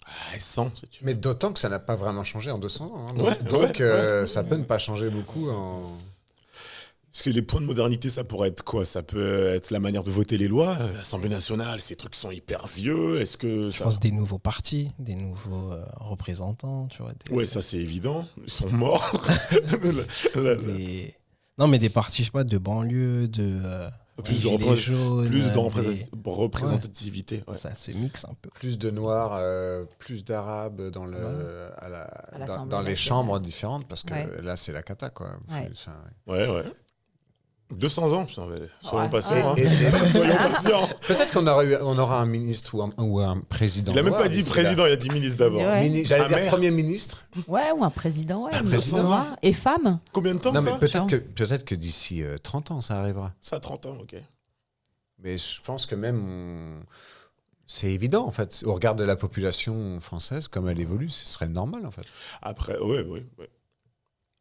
Ah, 100, c'est tu Mais d'autant que ça n'a pas vraiment changé en 200 ans. Hein. Ouais, Donc, ouais. ça peut ne pas changer beaucoup en... Parce que les points de modernité, ça pourrait être quoi? Ça peut être la manière de voter les lois. L'Assemblée nationale, ces trucs sont hyper vieux. Est-ce que Je ça... pense des nouveaux partis, des nouveaux représentants, tu vois. Ouais, ça c'est évident. Ils sont morts. des- Non, mais des partis, je sais pas, de banlieue, de... Plus de gilets jaunes, Plus de des- représentativité. Ouais. Ça se mixe un peu. Plus de noirs, plus d'arabes dans, l'Assemblée dans les nationale. chambres différentes, parce que Ouais. là, c'est la cata, quoi. Ouais. Enfin, Ouais. 200 ans, putain, mais soyons Ouais. patients. Et- hein. et- Soyons patients. Peut-être qu'on aura un ministre ou un président. Il n'a même noir pas dit d'ici président, il a dit ministre d'abord. Ouais. J'allais Un dire maire. Premier ministre. Ouais, ou un président, ouais. Un ou président. noir. Et femme. Combien de temps Non, ça mais peut-être que d'ici 30 ans, ça arrivera. Ça a 30 ans, ok. Mais je pense que même, c'est évident, en fait. Au regard de la population française, comme elle évolue, ce serait le normal, en fait. Après, ouais.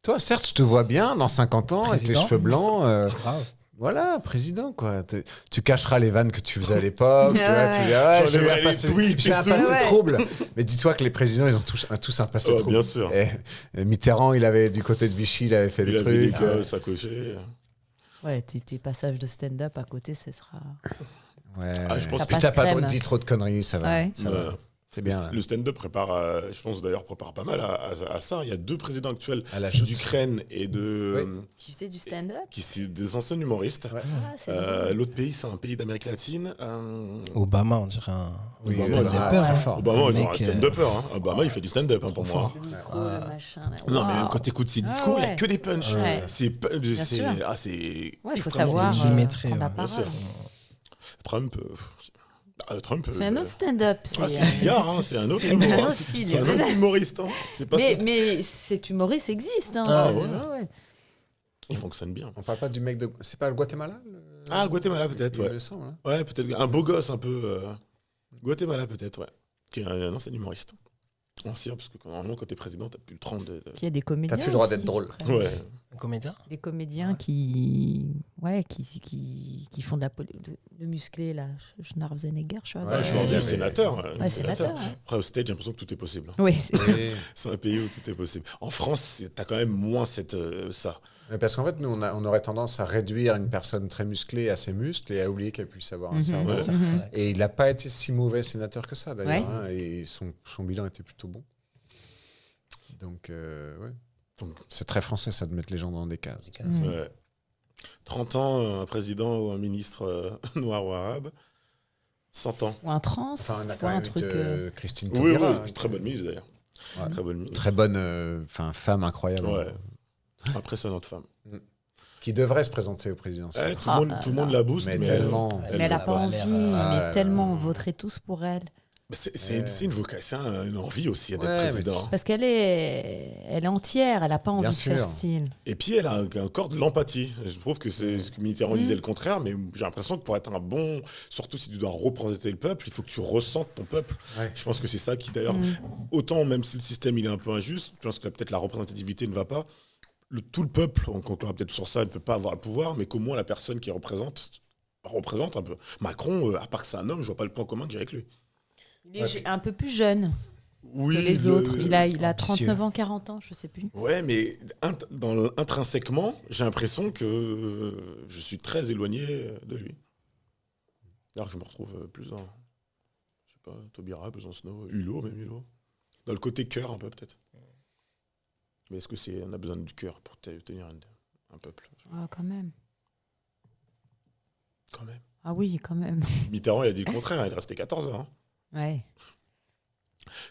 Toi, certes, je te vois bien dans 50 ans, avec les Président. cheveux blancs. Grave. Voilà, président, quoi. Tu cacheras les vannes que tu faisais à l'époque. Tu vois, tu dis, J'enlèverai j'ai eu un les passé, tweets j'ai et un tout. passé Ouais. trouble. Mais dis-toi que les présidents, ils ont tous un passé Oh, trouble. bien sûr. Et Mitterrand, il avait, du côté de Vichy, il avait fait Il des avait des trucs. gosses à cocher. Ouais, tes passages de stand-up à côté, ce sera. Ouais. Ah, je pense Ça que Puis passe t'as pas crème. dit trop de conneries, ça va. Ouais. Ça va. Ouais. C'est bien. Là. Le stand-up prépare, je pense d'ailleurs, prépare pas mal à ça. Il y a 2 présidents actuels À la joute. d'Ukraine et de... Qui faisait du stand-up. qui sont des anciens humoristes. Ouais. Ah, c'est drôle. L'autre pays, c'est un pays d'Amérique latine. Obama, on dirait un. Oui, Obama, Obama, il est peur, très hein. fort. Obama, il est un mec, stand-upper. Hein. Obama, il fait du stand-up pour moi. Le micro, le machin. Là. Non, mais Waouh. même quand tu écoutes ses discours, il n'y a ouais. que des punchs. Ouais. C'est sûr. c'est Ouais, il faut extrêmement savoir millimétré, prendre la ouais. Bien parole. sûr. Trump. Trump. C'est un autre stand-up. C'est bizarre, hein, c'est un autre c'est humoriste. un autre style. C'est un autre humoriste. Hein. C'est pas Mais cet humoriste existe. Hein, Ah, c'est- ouais. ouais. Il fonctionne bien. On parle pas du mec de. C'est pas le Guatemala Ah, Guatemala peut-être, Il ouais. me semble, hein. Ouais, peut-être un beau gosse un peu. Guatemala peut-être, ouais. Qui est un ancien humoriste. Ancien, parce que normalement, quand t'es président, t'as plus le 30 de... Puis il y a des comédiens. T'as plus le droit aussi d'être drôle. qui prennent- Ouais. Un comédien. Des comédiens qui font de de musclé, là. Schwarzenegger, Ouais, je suis Ouais, rendu mais- sénateur. Ouais, sénateur. Ouais. Après, au stage, j'ai l'impression que tout est possible. Oui, c'est ça. Et- C'est un pays où tout est possible. En France, t'as quand même moins ça. Mais parce qu'en fait, nous, on aurait tendance à réduire une personne très musclée à ses muscles et à oublier qu'elle puisse avoir un Mhm. cerveau. Ouais. Mhm. Et il n'a pas été si mauvais sénateur que ça, d'ailleurs. Ouais. Hein, et son bilan était plutôt bon. Donc, ouais. Donc, C'est très français, ça, de mettre les gens dans des cases. Mhm. ouais. 30 ans, un président ou un ministre noir ou arabe. 100 ans. Ou un trans, Enfin, on a ou quand un même truc. Christine Oui, Taubira. oui, très bonne ministre d'ailleurs. Ouais. Très bonne ministre. Très bonne femme incroyable. Ouais. Impressionnante femme. Qui devrait se présenter au présidentiel. Eh, tout, Ah, tout le monde la booste, mais mais tellement. Mais elle n'a pas envie, Ah, mais tellement on voterait tous pour elle. c'est une vocation, une envie aussi d'être Ouais, mais président. Parce qu'elle est entière, elle n'a pas envie Bien de faire sûr. style. Et puis elle a un corps de l'empathie. Je trouve que c'est ce que Mitterrand disait le contraire, mais j'ai l'impression que pour être un bon, surtout si tu dois représenter le peuple, il faut que tu ressentes ton peuple. Ouais. Je pense que c'est ça qui d'ailleurs, autant même si le système il est un peu injuste, je pense que peut-être la représentativité ne va pas. Tout le peuple, on conclura peut-être sur ça, ne peut pas avoir le pouvoir, mais qu'au moins la personne qui représente un peu. Macron, à part que c'est un homme, je vois pas le point commun que j'ai avec lui. Il est un peu plus jeune Oui, que les autres. Il a 39 ambitieux. ans, 40 ans, je sais plus. Ouais, mais intrinsèquement, j'ai l'impression que je suis très éloigné de lui. Alors je me retrouve plus dans, je sais pas, Taubira, Besancenot, Hulot, même Hulot. Dans le côté cœur, un peu peut-être. Mais est-ce que on a besoin du cœur pour tenir un peuple? Ah, quand même. Quand même. Ah oui, quand même. Mitterrand, il a dit le contraire, il est resté 14 ans. Hein. Ouais.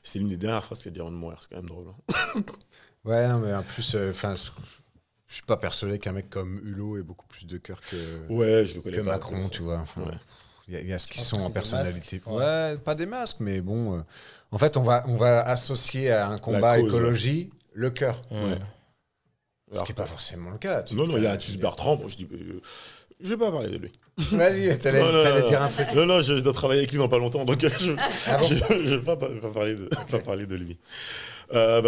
C'est l'une des dernières phrases qu'il a dit avant de mourir, c'est quand même drôle. Hein. Ouais, non, mais en plus, je suis pas persuadé qu'un mec comme Hulot ait beaucoup plus de cœur que Ouais, je le connais pas. Macron, tu vois. Enfin, Ouais. il y a ce qui pense sont que en c'est des personnalité. masques. Ouais, pas des masques, mais bon. En fait, on va associer à un combat cause, écologie le cœur. Ouais. Ce Alors, qui n'est pas forcément le cas. non, il y a Atus Bertrand, bon, je dis, je vais pas parler de lui. Vas-y, t'allais dire un truc. Non, je dois travailler avec lui dans pas longtemps, donc je Ah bon je vais pas parler de lui.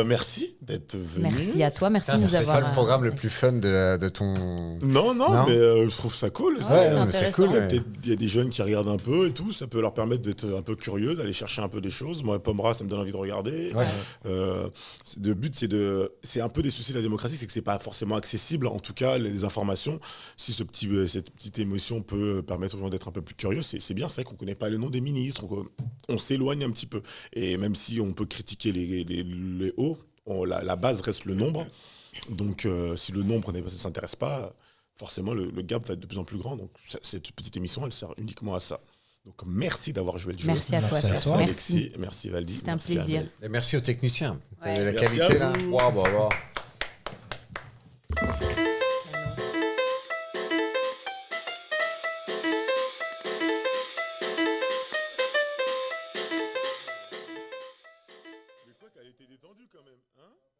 Merci d'être venu. Merci à toi, merci Putain, de nous c'est avoir. pas le programme le plus fun de ton. Non, Non. mais je trouve ça cool. Ouais, ça. c'est non, mais c'est intéressant. cool. Ça, peut-être, il y a des jeunes qui regardent un peu et tout, ça peut leur permettre d'être un peu curieux, d'aller chercher un peu des choses. Moi, Pomera, ça me donne envie de regarder. Ouais. Le but, c'est un peu des soucis de la démocratie, c'est que c'est pas forcément accessible, en tout cas, les informations. Si cette petite émotion peut permettre aux gens d'être un peu plus curieux, c'est bien. C'est vrai qu'on connaît pas le nom des ministres, on s'éloigne un petit peu. Et même si on peut critiquer les hauts, la base reste le nombre. Donc, si le nombre ne s'intéresse pas, forcément, le gap va être de plus en plus grand. Donc, cette petite émission, elle sert uniquement à ça. Donc, merci d'avoir joué le jeu. Merci à toi, Merci à Serge. toi. Alexis, Merci. merci Valdi. C'était un merci plaisir. Amel. Et merci aux techniciens. Ouais. La Merci qualité à là. vous. Waouh, bah, bah.